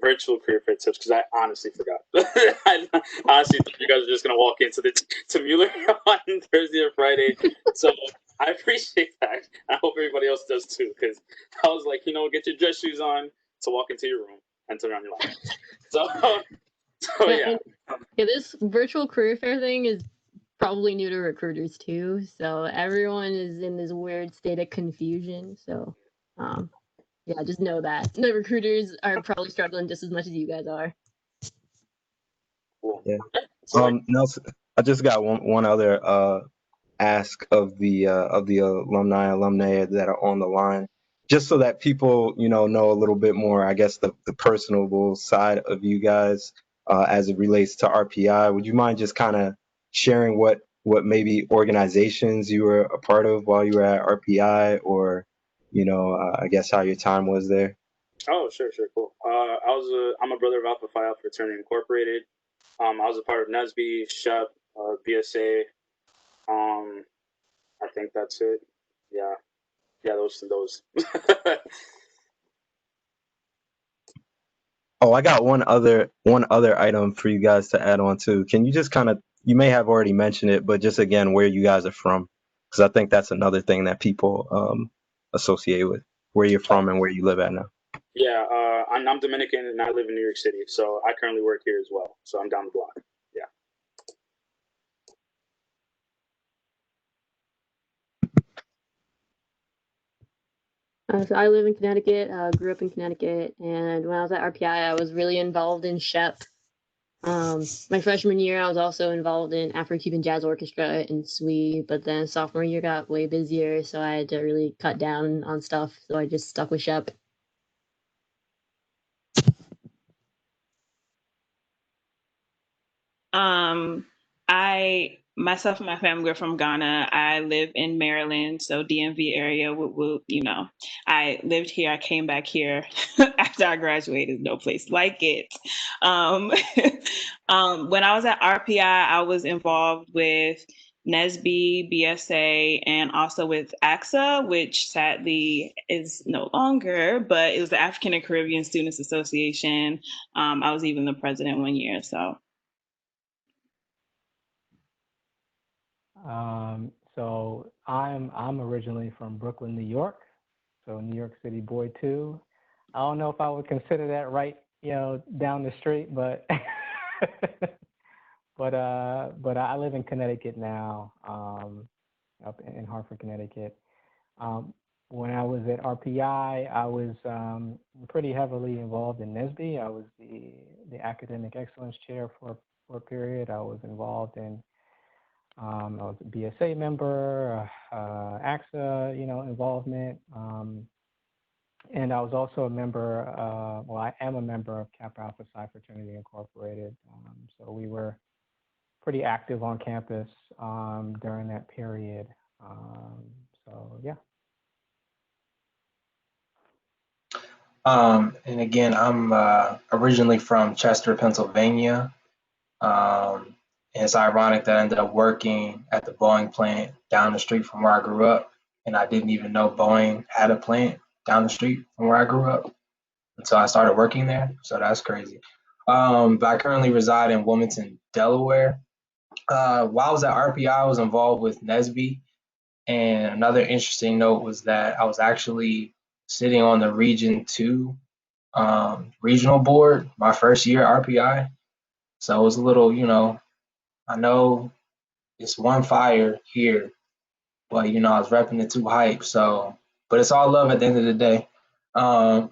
virtual career fair tips, because I honestly forgot. I honestly thought you guys are just going to walk into to Mueller on Thursday or Friday. So I appreciate that. I hope everybody else does too, because I was like, get your dress shoes on to walk into your room and turn on your light. So yeah. This virtual career fair thing is probably new to recruiters too, so everyone is in this weird state of confusion. So yeah, just know that the recruiters are probably struggling just as much as you guys are. Cool. Yeah. Nelson, I just got one other ask of the alumni that are on the line, just so that people know a little bit more, I guess, the personable side of you guys as it relates to RPI. Would you mind just kind of sharing what maybe organizations you were a part of while you were at RPI, or I guess how your time was there? Oh, sure, cool. I'm a brother of Alpha Phi Alpha Fraternity Incorporated. I was a part of NSBE, SHPE, BSA. I think that's it. Yeah, those. Oh, I got one other item for you guys to add on to. Can you just you may have already mentioned it, but just again, where you guys are from, because I think that's another thing that people associate with where you're from and where you live at now. Yeah, I'm Dominican and I live in New York City, so I currently work here as well. So I'm down the block. Yeah. So I live in Connecticut, grew up in Connecticut, and when I was at RPI, I was really involved in SHPE. My freshman year, I was also involved in Afro-Cuban Jazz Orchestra and SWE, but then sophomore year got way busier, so I had to really cut down on stuff, so I just stuck with SHPE. Myself and my family are from Ghana. I live in Maryland, so DMV area. I lived here. I came back here after I graduated. No place like it. Um, when I was at RPI, I was involved with NSBE, BSA, and also with AXA, which sadly is no longer, but it was the African and Caribbean Students Association. I was even the president one year, so. So I'm originally from Brooklyn, New York, so New York City boy too. I don't know if I would consider that right, down the street, but but I live in Connecticut now, up in Hartford, Connecticut. When I was at RPI, I was pretty heavily involved in NSBE. I was the academic excellence chair for a period. I was involved in I was a BSA member, AXA, involvement, and I was also a member. I am a member of Kappa Alpha Psi Fraternity Incorporated. So we were pretty active on campus during that period. So yeah. And again, I'm originally from Chester, Pennsylvania. And it's ironic that I ended up working at the Boeing plant down the street from where I grew up. And I didn't even know Boeing had a plant down the street from where I grew up until I started working there. So that's crazy. But I currently reside in Wilmington, Delaware. While I was at RPI, I was involved with NSBE. And another interesting note was that I was actually sitting on the Region 2 regional board my first year at RPI. So it was a little, I know it's one fire here, but I was repping the 2 hype. So, but it's all love at the end of the day. But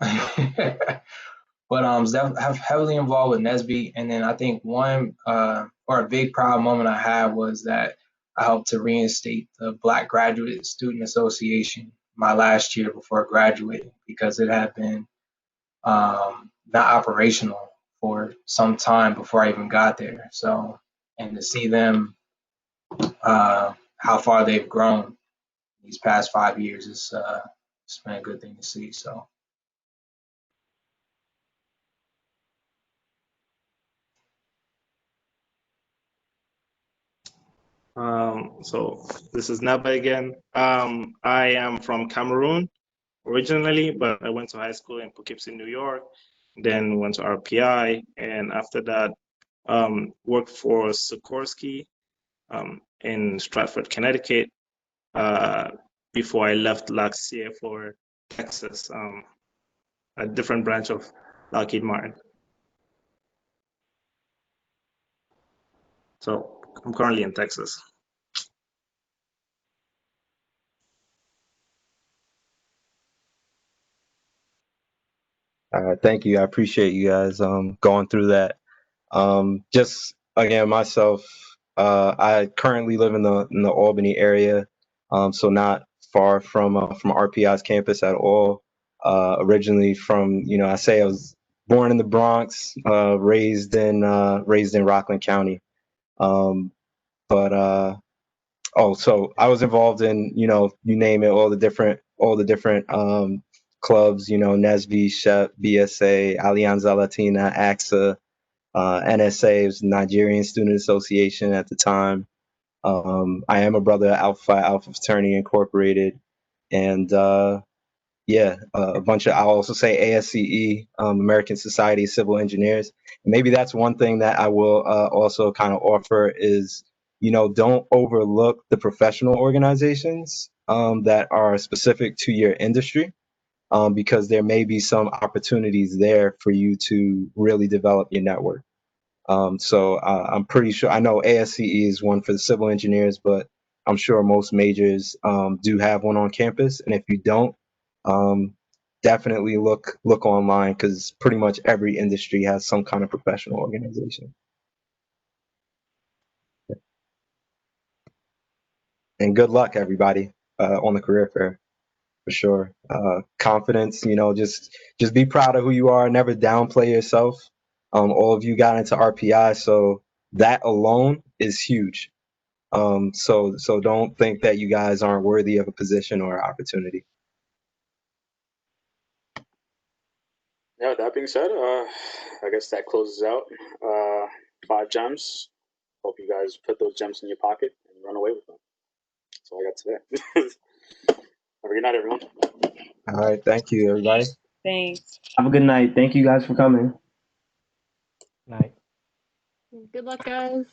I was heavily involved with NSBE, and then I think one or a big proud moment I had was that I helped to reinstate the Black Graduate Student Association my last year before graduating because it had been not operational for some time before I even got there. So, and to see them how far they've grown these past 5 years is it's been a good thing to see. So. So this is Naba again. I am from Cameroon originally, but I went to high school in Poughkeepsie, New York, then went to RPI, and after that, worked for Sikorsky in Stratford, Connecticut, before I left last year for Texas, a different branch of Lockheed Martin. So I'm currently in Texas. Thank you. I appreciate you guys going through that. Just again, myself, I currently live in the Albany area, so not far from RPI's campus at all. Originally from, I say I was born in the Bronx, raised in Rockland County. So I was involved in, you name it, all the different clubs, NSBE, SHPE, BSA, Alianza Latina, AXA, NSA, was Nigerian Student Association at the time. I am a brother at Alpha Fraternity Incorporated, and a bunch of, I'll also say ASCE, American Society of Civil Engineers. Maybe that's one thing that I will also kind of offer is, don't overlook the professional organizations that are specific to your industry, because there may be some opportunities there for you to really develop your network. So I'm pretty sure, I know ASCE is one for the civil engineers, but I'm sure most majors do have one on campus. And if you don't, definitely look online, because pretty much every industry has some kind of professional organization. And good luck, everybody, on the career fair, for sure. Confidence, just be proud of who you are. Never downplay yourself. All of you got into RPI, so that alone is huge. So don't think that you guys aren't worthy of a position or opportunity. Yeah, that being said, I guess that closes out 5 gems. Hope you guys put those gems in your pocket and run away with them. That's all I got today. Have a good night, everyone. All right, thank you, everybody. Thanks. Have a good night. Thank you guys for coming. Night. Good luck, guys.